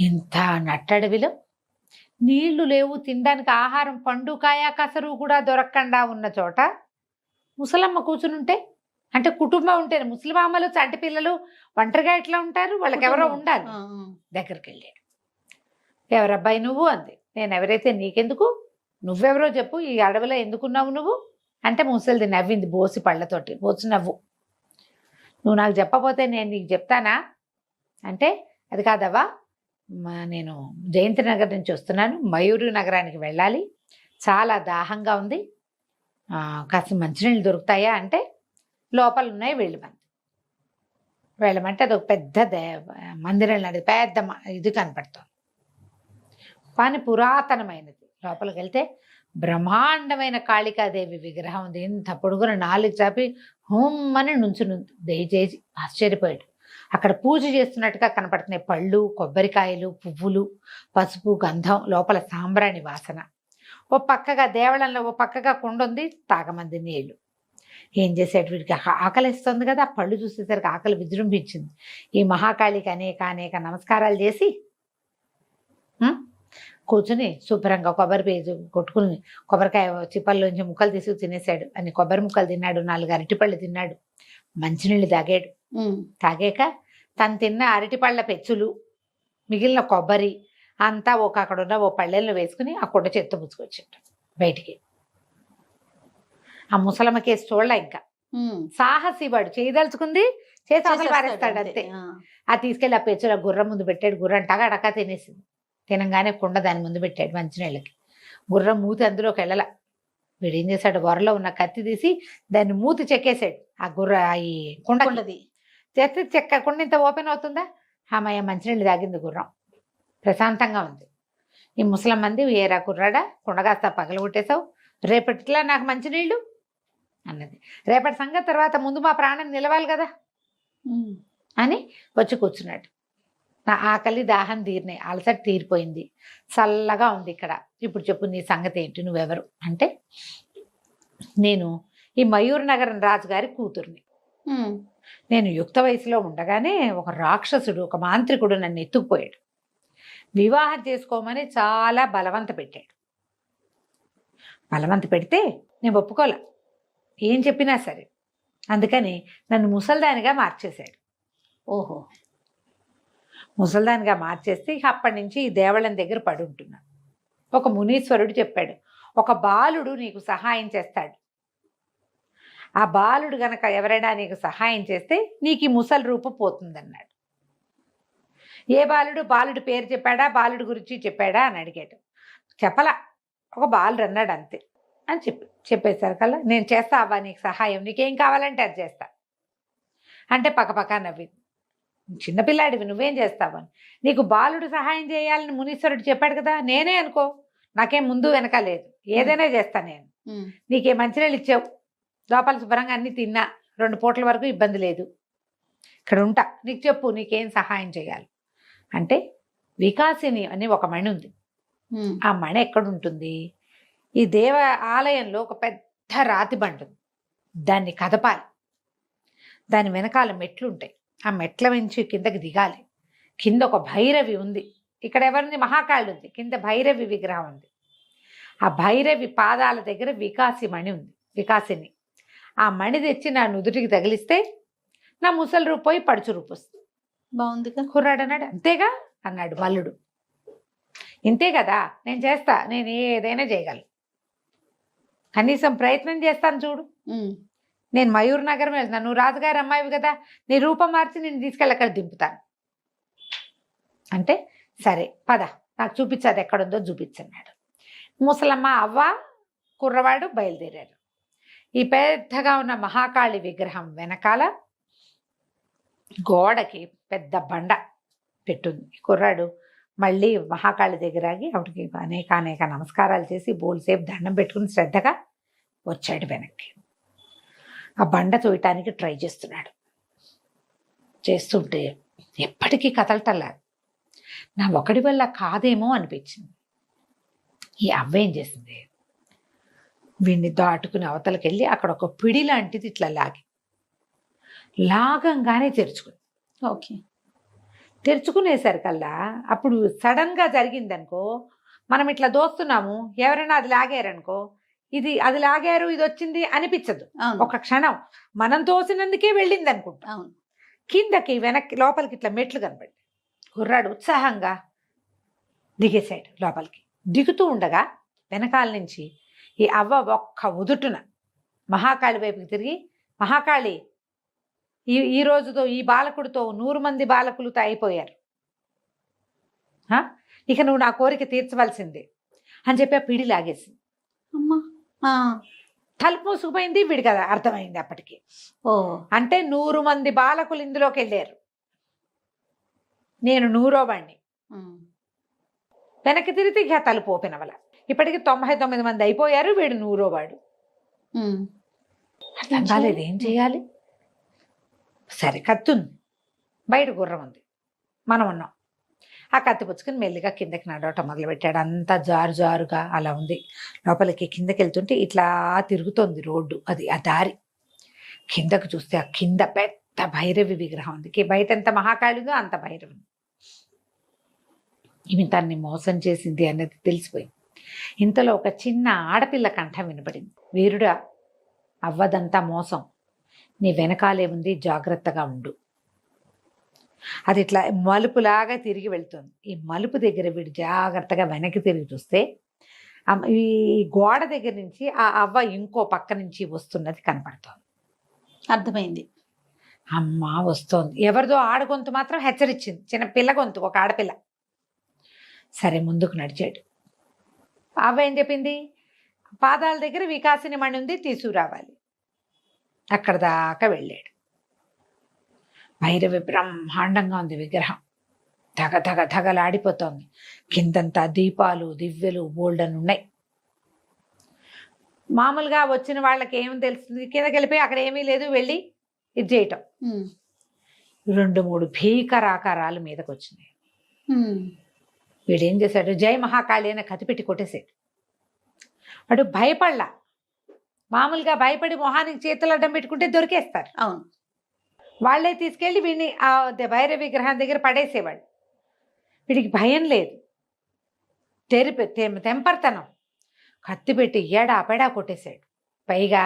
ఇంత నట్టడవిలో నీళ్లు లేవు, తినడానికి ఆహారం, పండు కాయ కసరు కూడా దొరకకుండా ఉన్న చోట ముసలమ్మ కూర్చునుంటే, అంటే కుటుంబం ఉంటేనే, ముసలిమామలు చంటి పిల్లలు ఒంటరిగా ఎట్లా ఉంటారు, వాళ్ళకి ఎవరో ఉండాలి. దగ్గరికి వెళ్ళాడు. ఎవరబ్బాయి నువ్వు అంది. నేను ఎవరైతే నీకెందుకు, నువ్వెవరో చెప్పు, ఈ అడవిలో ఎందుకున్నావు నువ్వు అంటే ముసలిది నవ్వింది బోసి పళ్ళతోటి, బోసి నవ్వు. నువ్వు నాకు చెప్పపోతే నేను నీకు చెప్తానా అంటే, అది కాదవ్వా, నేను జయంతి నగర్ నుంచి వస్తున్నాను, మయూరి నగరానికి వెళ్ళాలి, చాలా దాహంగా ఉంది, కాస్త మంచినీళ్ళు దొరుకుతాయా అంటే, లోపల ఉన్నాయి వెళ్ళమంటే అదొక పెద్ద మందిరం లాంటిది, పెద్ద ఇది కనపడుతుంది. కానీ పురాతనమైనది. లోపలికి వెళ్తే బ్రహ్మాండమైన కాళికాదేవి విగ్రహం ఉంది. ఇంత పొడుగున 4 చాపి హోమ్మని నుంచునుంది. దయచేసి ఆశ్చర్యపోయాడు. అక్కడ పూజ చేస్తున్నట్టుగా కనపడుతున్నాయి పళ్ళు, కొబ్బరికాయలు, పువ్వులు, పసుపు, గంధం, లోపల సాంబ్రాణి వాసన. ఓ పక్కగా దేవళంలో ఓ పక్కగా కుండ ఉంది, తాగమంది నీళ్లు. ఏం చేసేట వీడికి ఆకలిస్తుంది కదా, ఆ పళ్ళు చూసేసరికి ఆకలి విజృంభించింది. ఈ మహాకాళికి అనేక అనేక నమస్కారాలు చేసి కూర్చుని శుభ్రంగా కొబ్బరి పేజు కొట్టుకుని కొబ్బరికాయ చిప్పల్లోంచి ముక్కలు తీసుకు తినేశాడు. అని కొబ్బరి ముక్కలు తిన్నాడు, 4 అరటిపళ్ళు తిన్నాడు, మంచినీళ్ళు తాగాడు. తాగాక తను తిన్న అరటిపళ్ళ పెచ్చులు, మిగిలిన కొబ్బరి అంతా అక్కడ ఉన్న ఓ పళ్ళెల్లో వేసుకుని ఆ కుండ చేత్తో పుచ్చుకొచ్చాడు బయటికి. ఆ ముసలమ్మ కేసు చూడలే ఇంకా. సాహసి వాడు, చేయదలుచుకుంది చేసి అసలు పారేస్తాడు అంతే. ఆ తీసుకెళ్ళి ఆ పెచ్చుల గుర్రం ముందు పెట్టాడు. గుర్రం టగా తినేసింది. తినంగానే కుండ దాని ముందు పెట్టాడు మంచినీళ్ళకి. గుర్రం మూతి అందులోకి వెళ్ళల. వీడు ఏం చేశాడు, వరలో ఉన్న కత్తి తీసి దాన్ని మూతి చెక్కేశాడు. ఈ కుండది చెక్క కుండ ఇంత ఓపెన్ అవుతుందా, అమ్మాయ మంచినీళ్ళు తాగింది గుర్రం, ప్రశాంతంగా ఉంది. ఈ ముసలమ్మంది, ఏరా కుర్రాడా, కుండగాస్త పగలగొట్టేశావు, రేపటిలా నాకు మంచినీళ్ళు అన్నది. రేపటి సంగతి తర్వాత, ముందు మా ప్రాణం నిలవాలి కదా అని వచ్చి కూర్చున్నాడు. నా ఆకలి దాహం తీరినాయి, అలసట తీరిపోయింది, చల్లగా ఉంది ఇక్కడ. ఇప్పుడు చెప్పు నీ సంగతి ఏంటి, నువ్వెవరు అంటే, నేను ఈ మయూర్ నగరం రాజుగారి కూతుర్ని. నేను యుక్త వయసులో ఉండగానే ఒక రాక్షసుడు, ఒక మాంత్రికుడు నన్ను ఎత్తుకుపోయాడు. వివాహం చేసుకోమని చాలా బలవంత పెట్టాడు. బలవంత పెడితే నేను ఒప్పుకోలే, ఏం చెప్పినా సరే. అందుకని నన్ను ముసల్దానిగా మార్చేశాడు. ఓహో, ముసల్దానిగా మార్చేస్తే ఇక అప్పటి నుంచి ఈ దేవళం దగ్గర పడి ఉంటున్నాను. ఒక మునీశ్వరుడు చెప్పాడు, ఒక బాలుడు నీకు సహాయం చేస్తాడు. ఆ బాలుడు గనక ఎవరైనా నీకు సహాయం చేస్తే నీకు ఈ ముసలి రూపు పోతుందన్నాడు. ఏ బాలుడు? బాలుడు పేరు చెప్పాడా, బాలుడు గురించి చెప్పాడా అని అడిగాడు. చెప్పలా, ఒక బాలుడు అన్నాడు అంతే అని చెప్పేసరికల్లా, నేను చేస్తా అవ్వా నీకు సహాయం, నీకేం కావాలంటే అది చేస్తా అంటే పక్కపక్క నవ్వింది. చిన్నపిల్లాడివి, నువ్వేం చేస్తావని. నీకు బాలుడు సహాయం చేయాలని మునీశ్వరుడు చెప్పాడు కదా, నేనే అనుకో, నాకేం ముందు వెనక లేదు, ఏదైనా చేస్తా నేను. నీకే మంచినీళ్ళు ఇచ్చావు, లోపల శుభ్రంగా అన్ని తిన్నా, 2 పూటల వరకు ఇబ్బంది లేదు, ఇక్కడ ఉంటా, నీకు చెప్పు నీకేం సహాయం చేయాలి అంటే. వికాసిని అని ఒక మణి ఉంది. ఆ మణి ఎక్కడుంటుంది? ఈ దేవ ఆలయంలో ఒక పెద్ద రాతి బండు, దాన్ని కదపాలి. దాని వెనకాల మెట్లు ఉంటాయి, ఆ మెట్ల నుంచి కిందకి దిగాలి. కింద ఒక భైరవి ఉంది. ఇక్కడ ఎవరిని? మహాకాళి ఉంది. కింద భైరవి విగ్రహం ఉంది. ఆ భైరవి పాదాల దగ్గర వికాసి మణి ఉంది, వికాసిని. ఆ మణి తెచ్చి నా నుదుటికి తగిలిస్తే నా ముసలి రూపు పోయి పడుచు రూపు వస్తుంది. బాగుంది కుర్రాడు అన్నాడు. అంతేగా అన్నాడు మల్లుడు. ఇంతే కదా, నేను చేస్తా, నేను ఏదైనా చేయగలను, కనీసం ప్రయత్నం చేస్తాను చూడు. నేను మయూర్ నగరం వెళ్తున్నాను, నువ్వు రాజుగారి అమ్మాయివి కదా, నీ రూపం మార్చి నేను తీసుకెళ్ళి అక్కడ దింపుతాను అంటే, సరే పద, నాకు చూపించదు ఎక్కడుందో చూపించన్నాడు. ముసలమ్మ, అవ్వ, కుర్రవాడు బయలుదేరారు. ఈ పెద్దగా ఉన్న మహాకాళి విగ్రహం వెనకాల గోడకి పెద్ద బండ పెట్టుంది. కుర్రాడు మళ్ళీ మహాకాళి దగ్గర ఆగి ఆవిడకి అనేక నమస్కారాలు చేసి బోల్సేపు దండం పెట్టుకుని శ్రద్ధగా వచ్చాడు వెనక్కి. ఆ బండ తోయటానికి ట్రై చేస్తున్నాడు. చేస్తుంటే ఎప్పటికీ కదలటలేదు. నా ఒకడి వల్ల కాదేమో అనిపించింది. ఈ అవ్వ ఏం చేసింది, వీడిని దాటుకుని అవతలకి వెళ్ళి అక్కడ ఒక పిడి లాంటిది ఇట్లా లాగంగానే తెరుచుకుంది. ఓకే, తెరుచుకునేసరికల్లా అప్పుడు సడన్గా జరిగిందనుకో, మనం ఇట్లా దోస్తున్నాము, ఎవరైనా అది లాగారనుకో, అది లాగారు, ఇది వచ్చింది అనిపించదు. ఒక క్షణం మనం తోసినందుకే వెళ్ళింది అనుకుంటా. కిందకి వెనక్కి లోపలికి ఇట్లా మెట్లు కనబడి కుర్రాడు ఉత్సాహంగా దిగేశాడు లోపలికి. దిగుతూ ఉండగా వెనకాల నుంచి ఈ అవ్వ ఒక్క ఉదుటున మహాకాళి వైపుకి తిరిగి, మహాకాళి, ఈ రోజుతో ఈ బాలకుడితో 100 మంది బాలకులతో అయిపోయారు, ఇక నువ్వు నా కోరిక తీర్చవలసిందే అని చెప్పి ఆ పిడి లాగేసింది. అమ్మా, తలుపు మూసుకుపోయింది. వీడికి కదా అర్థమైంది అప్పటికి. అంటే 100 మంది బాలకులు ఇందులోకి వెళ్ళారు, నేను 100వ వాణ్ణి. వెనక్కి తిరిగితే ఇక తలుపు ఓపెన్ అవ్వాల. ఇప్పటికి 99 మంది అయిపోయారు, వీడు 100వ వాడు. అర్థం కాలేదు ఏం చేయాలి. సరే కత్తుంది, బయట గుర్రం ఉంది, మనం ఉన్నాం. ఆ కత్తి పుచ్చుకుని మెల్లిగా కిందకి నడవటం మొదలుపెట్టాడు. అంతా జారు జారుగా అలా ఉంది. లోపలికి కిందకి వెళ్తుంటే ఇట్లా తిరుగుతోంది రోడ్డు, అది ఆ దారి. కిందకు చూస్తే ఆ కింద పెద్ద భైరవి విగ్రహం ఉంది. బయట ఎంత మహాకాళి ఉందో అంత భైరవి. ఈమె తన్ని మోసం చేసింది అన్నది తెలిసిపోయింది. ఇంతలో ఒక చిన్న ఆడపిల్ల కంఠం వినపడింది. వీరుడా, అవ్వదంతా మోసం, నీ వెనకాలే ఉంది, జాగ్రత్తగా ఉండు. అది ఇట్లా మలుపులాగా తిరిగి వెళ్తుంది. ఈ మలుపు దగ్గర వీడు జాగ్రత్తగా వెనక్కి తిరిగి చూస్తే ఈ గోడ దగ్గర నుంచి ఆ అవ్వ ఇంకో పక్క నుంచి వస్తున్నది కనపడుతోంది. అర్థమైంది. అమ్మ వస్తోంది. ఎవరిదో ఆడగొంతు మాత్రం హెచ్చరించింది, చిన్న పిల్ల గొంతు, ఒక ఆడపిల్ల. సరే ముందుకు నడిచాడు. అవ్వ ఏం చెప్పింది, పాదాల దగ్గర వికాసిని మణి ఉంది, తీసుకురావాలి. అక్కడ దాకా వెళ్ళాడు. భైరవి బ్రహ్మాండంగా ఉంది విగ్రహం, ధగ ధగ ధగలాడిపోతోంది. కిందంతా దీపాలు దివ్యలు బోల్డన్ ఉన్నాయి. మామూలుగా వచ్చిన వాళ్ళకి ఏమి తెలుస్తుంది, కిందకి వెళ్ళిపోయి అక్కడ ఏమీ లేదు వెళ్ళి ఇది చేయటం. 2-3 భీకరాకారాలు మీదకి వచ్చినాయి. వీడేం చేశాడు, జై మహాకాళి అని కత్తిపెట్టి కొట్టేశాడు. వాడు భయపడలా. మామూలుగా భయపడి మొహానికి చేతులు అడ్డం పెట్టుకుంటే దొరికేస్తారు. అవును, వాళ్ళే తీసుకెళ్ళి వీడిని ఆ భైరవ విగ్రహం దగ్గర పడేసేవాడు. వీడికి భయం లేదు, తెంపర్తనం. కత్తి పెట్టి ఏడాపెడా కొట్టేశాడు. పైగా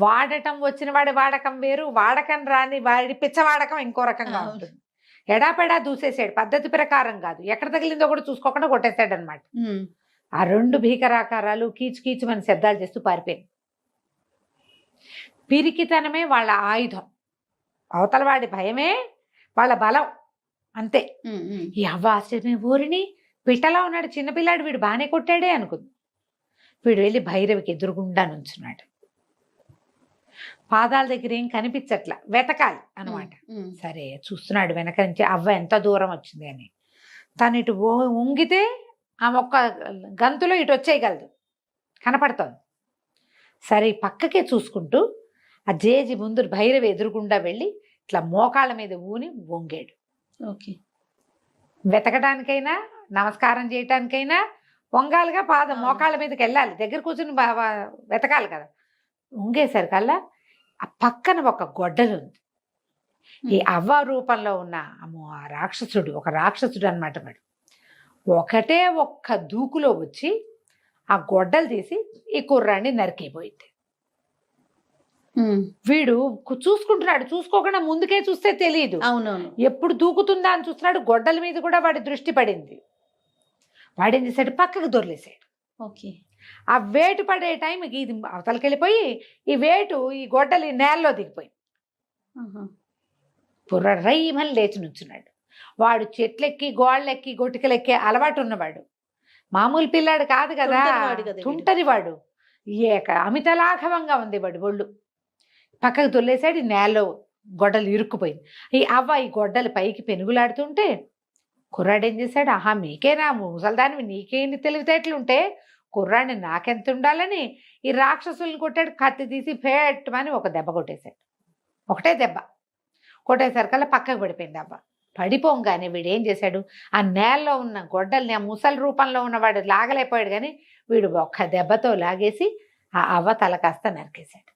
వాడటం వచ్చిన వాడి వాడకం వేరు, వాడకం రాని వాడి పిచ్చవాడకం ఇంకో రకంగా ఉంటుంది. ఎడాపెడా దూసేసాడు, పద్ధతి ప్రకారం కాదు, ఎక్కడ తగిలిందో కూడా చూసుకోకుండా కొట్టేశాడు అనమాట. ఆ 2 భీకరాకారాలు కీచు కీచుమని శబ్దాలు చేస్తూ పారిపోయింది. పిరికితనమే వాళ్ళ ఆయుధం, అవతల వాడి భయమే వాళ్ళ బలం, అంతే. ఈ అవ్వ ఆశ్చర్యమే, ఊరిని పిట్టలా ఉన్నాడు చిన్నపిల్లాడు, వీడు బాగానే కొట్టాడే అనుకుంది. వీడు వెళ్ళి భైరవికి ఎదురుగుండా నుంచున్నాడు. పాదాల దగ్గర ఏం కనిపించట్లా, వెతకాలి అనమాట. సరే చూస్తున్నాడు వెనక నుంచి అవ్వ ఎంత దూరం వచ్చింది అని. తను ఇటు ఉంగితే ఆ ఒక్క గంతులో ఇటు వచ్చేయగలదు, కనపడుతోంది. సరే పక్కకే చూసుకుంటూ ఆ జేజి ముందు భైరవి ఎదురుగుండా వెళ్ళి ఇట్లా మోకాళ్ళ మీద ఊని వంగాడు. ఓకే, వెతకడానికైనా నమస్కారం చేయటానికైనా వంగాలిగా, మోకాళ్ళ మీదకి వెళ్ళాలి, దగ్గర కూర్చుని వెతకాలి కదా. వంగేసరికల్లా ఆ పక్కన ఒక గొడ్డలు ఉంది. ఈ అవ్వ రూపంలో ఉన్న ఆ రాక్షసుడు, ఒక రాక్షసుడు అనమాట వాడు. ఒకటే ఒక్క దూకులో వచ్చి ఆ గొడ్డలు తీసి ఈ కుర్రాన్ని నరికిపోయింది. వీడు చూసుకుంటున్నాడు, చూసుకోకుండా ముందుకే చూస్తే తెలియదు. అవునవును, ఎప్పుడు దూకుతుందా అని చూస్తున్నాడు. గొడ్డల మీద కూడా వాడి దృష్టి పడింది. వాడేం చేశాడు, పక్కకు దొర్లేసాడు. ఓకే, ఆ వేటు పడే టైంకి ఇది అవతలకి వెళ్ళిపోయి ఈ వేటు ఈ గొడ్డలి నేలలో దిగిపోయి పుర్ర రైమని లేచి నుంచున్నాడు. వాడు చెట్లెక్కి గోళ్ళెక్కి గొటికలెక్కి అలవాటు ఉన్నవాడు, మామూలు పిల్లాడు కాదు కదా, తుంటది వాడు. అమితలాఘవంగా ఉంది వాడు ఒళ్ళు. పక్కకు తొల్లేసాడు, నేలలో గొడ్డలు ఇరుక్కుపోయింది. ఈ అవ్వ ఈ గొడ్డలు పైకి పెనుగులాడుతుంటే కుర్రాడేం చేశాడు, ఆహా మీకేనా ముసల్దానివి, నీకేంటి తెలివితేటలుంటే కుర్రాడిని నాకెంత ఉండాలని ఈ రాక్షసుల్ని కొట్టాడు. కత్తి తీసి పెట్టమని ఒక దెబ్బ కొట్టేశాడు. ఒకటే దెబ్బ కొట్టేసరికల్లా పక్కకు పడిపోయింది అవ్వ. పడిపోగానే వీడు ఏం చేశాడు, ఆ నేలలో ఉన్న గొడ్డల్ని ఆ ముసలి రూపంలో ఉన్నవాడు లాగలేకపోయాడు, కానీ వీడు ఒక్క దెబ్బతో లాగేసి ఆ అవ్వ తల కాస్త నరికేశాడు.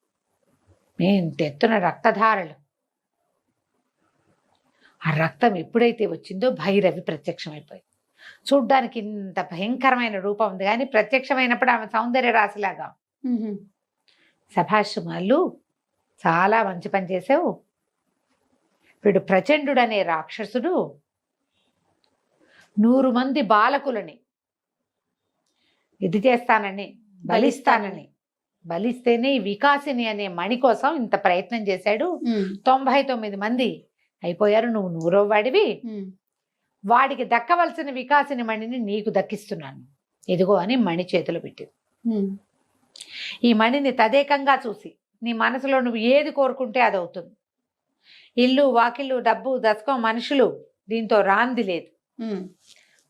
మేము తెత్తున రక్తధారలు. ఆ రక్తం ఎప్పుడైతే వచ్చిందో భైరవి ప్రత్యక్షమైపోయింది. చూడ్డానికి ఇంత భయంకరమైన రూపం ఉంది, కానీ ప్రత్యక్షమైనప్పుడు ఆమె సౌందర్య రాశిలాగా. సభాష్ మల్లు, చాలా మంచి పని చేసావు. వీడు ప్రచండు అనే రాక్షసుడు 100 మంది బాలకులని ఇది చేస్తానని బలిస్తేనే ఈ వికాసిని అనే మణి కోసం ఇంత ప్రయత్నం చేశాడు. 99 మంది అయిపోయారు, నువ్వు 100వ వాడివి. వాడికి దక్కవలసిన వికాసిని మణిని నీకు దక్కిస్తున్నాను, ఇదిగో అని మణి చేతిలో పెట్టింది. ఈ మణిని తదేకంగా చూసి నీ మనసులో నువ్వు ఏది కోరుకుంటే అది అవుతుంది. ఇల్లు వాకిళ్ళు డబ్బు దశకం మనుషులు దీంతో రాంది లేదు.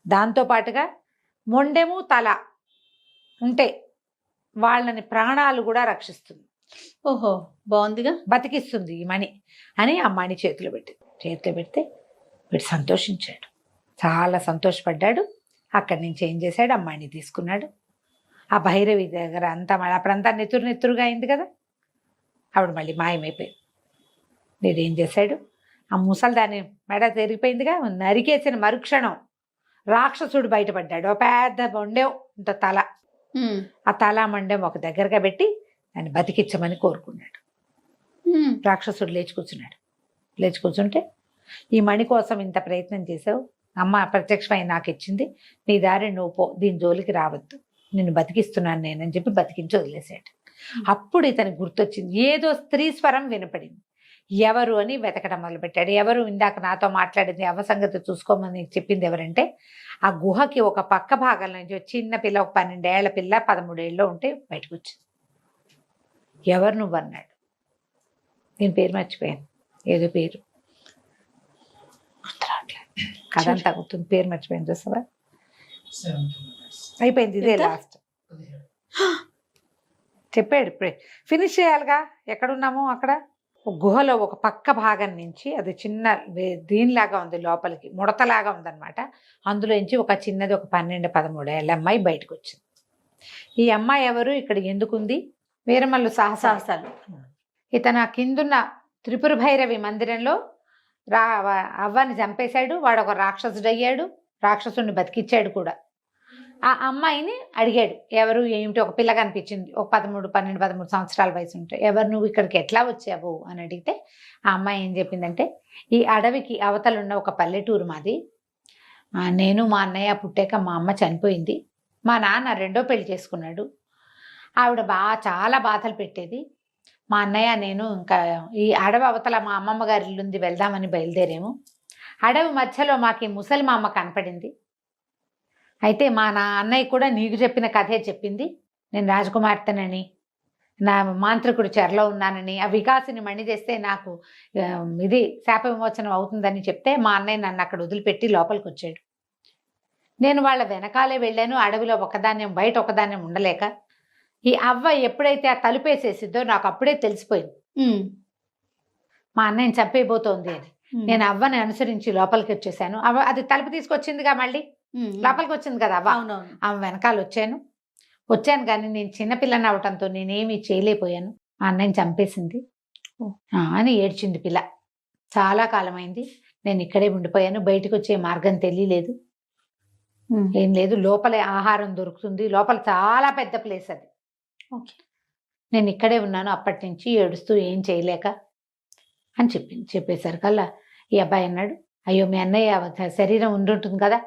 దాంతో పాటుగా మొండెము తల ఉంటే వాళ్ళని ప్రాణాలు కూడా రక్షిస్తుంది. ఓహో, బాగుందిగా. బతికిస్తుంది ఈ మణి అని ఆ మణి చేతిలో పెడితే వీడు సంతోషించాడు, చాలా సంతోషపడ్డాడు. అక్కడి నుంచి ఏం చేశాడు, ఆ మణి తీసుకున్నాడు. ఆ భైరవి దగ్గర అంతా మళ్ళీ అప్పుడంతా నెత్తురుగా అయింది కదా, ఆవిడ మళ్ళీ మాయమైపోయింది. వీడు ఏం చేశాడు, ఆ ముసల్దాని మెడ తెరిగిపోయిందిగా, నరికేసిన మరుక్షణం రాక్షసుడు బయటపడ్డాడు. ఒక పెద్ద మొండెం ఇంత తల, ఆ తల మండెం ఒక దగ్గరగా పెట్టి దాన్ని బతికించమని కోరుకున్నాడు. రాక్షసుడు లేచి కూర్చుంటే, ఈ మణి కోసం ఇంత ప్రయత్నం చేసావు, అమ్మ ప్రత్యక్షమై నాకు ఇచ్చింది, నీ దారి నువ్వు పో, దీని జోలికి రావద్దు, నిన్ను బతికిస్తున్నాను నేనని చెప్పి బతికించి వదిలేసాడు. అప్పుడు ఇతనికి గుర్తొచ్చింది, ఏదో స్త్రీ స్వరం వినపడింది. ఎవరు అని వెతకడం మొదలుపెట్టాడు. ఎవరు ఇందాక నాతో మాట్లాడింది, అవ సంగతి చూసుకోమని చెప్పింది ఎవరంటే, ఆ గుహకి ఒక పక్క భాగం నుంచి చిన్న పిల్ల, ఒక 12 ఏళ్ల పిల్ల 13 ఏళ్ళు ఉంటే బయటకు వచ్చింది. ఎవరు నువ్వు అన్నాడు. నేను పేరు మర్చిపోయాను, ఏదో పేరు కథ అంతా గుర్తుంది, పేరు మర్చిపోయింది. చూసావా, అయిపోయింది, ఇదే లాస్ట్ చెప్పాడు. ఇప్పుడే ఫినిష్ చేయాలిగా, ఎక్కడున్నామో అక్కడ ఒక గుహలో ఒక పక్క భాగం నుంచి, అది చిన్న దీనిలాగా ఉంది, లోపలికి ముడతలాగా ఉందన్నమాట. అందులోంచి ఒక చిన్నది, ఒక 12-13 ఏళ్ళ అమ్మాయి బయటకు వచ్చింది. ఈ అమ్మాయి ఎవరు, ఇక్కడ ఎందుకుంది, వీరమల్లు సాహసాలు. ఇతను కిందున్న త్రిపుర భైరవి మందిరంలో అవ్వని చంపేశాడు. వాడు ఒక రాక్షసుడు అయ్యాడు, రాక్షసుడిని బతికిచ్చాడు కూడా. ఆ అమ్మాయిని అడిగాడు, ఎవరు ఏమిటి, ఒక పిల్ల కనిపించింది, ఒక 12-13 సంవత్సరాల వయసు ఉంటే, ఎవరు నువ్వు ఇక్కడికి ఎట్లా వచ్చావు అని అడిగితే, ఆ అమ్మాయి ఏం చెప్పిందంటే, ఈ అడవికి అవతలున్న ఒక పల్లెటూరు మాది, నేను మా అన్నయ్య పుట్టాక మా అమ్మ చనిపోయింది, మా నాన్న 2వ పెళ్లి చేసుకున్నాడు, ఆవిడ చాలా బాధలు పెట్టేది, మా అన్నయ్య నేను ఇంకా ఈ అడవి అవతల మా అమ్మమ్మ గారి ఇల్లుంది, వెళ్దామని బయలుదేరాము. అడవి మధ్యలో మాకు ముసలి మా అమ్మ కనపడింది. అయితే మా అన్నయ్య కూడా నీకు చెప్పిన కథే చెప్పింది, నేను రాజకుమార్తెనని, నా మాంత్రికుడు చెరలో ఉన్నానని, ఆ వికాసిని మణి చేస్తే నాకు ఇది శాప విమోచనం అవుతుందని చెప్తే, మా అన్నయ్య నన్ను అక్కడ వదిలిపెట్టి లోపలికి వచ్చాడు. నేను వాళ్ళ వెనకాలే వెళ్ళాను, అడవిలో బయట ఒకదాన్యం ఉండలేక. ఈ అవ్వ ఎప్పుడైతే ఆ తలుపేసేసిద్దో నాకు అప్పుడే తెలిసిపోయింది మా అన్నయ్యని చంపేయబోతోంది అని. నేను అవ్వని అనుసరించి లోపలికి వచ్చేసాను. అది తలుపు తీసుకొచ్చిందిగా, మళ్ళీ లోపలికి వచ్చింది కదా అవ్వ, ఆమె వెనకాల వచ్చాను కానీ నేను చిన్నపిల్లని అవటంతో నేనేమి చేయలేకపోయాను, మా అన్నయ్యని చంపేసింది అని ఏడ్చింది పిల్ల. చాలా కాలమైంది, నేను ఇక్కడే ఉండిపోయాను, బయటకు వచ్చే మార్గం తెలియలేదు, ఏం లేదు, లోపలే ఆహారం దొరుకుతుంది, లోపల చాలా పెద్ద ప్లేస్ అది, నేను ఇక్కడే ఉన్నాను అప్పటి నుంచి ఏడుస్తూ ఏం చేయలేక అని చెప్పేసరికల్లా ఈ అబ్బాయి అన్నాడు, అయ్యో మీ అన్నయ్య శరీరం ఉండుంటుంది కదా,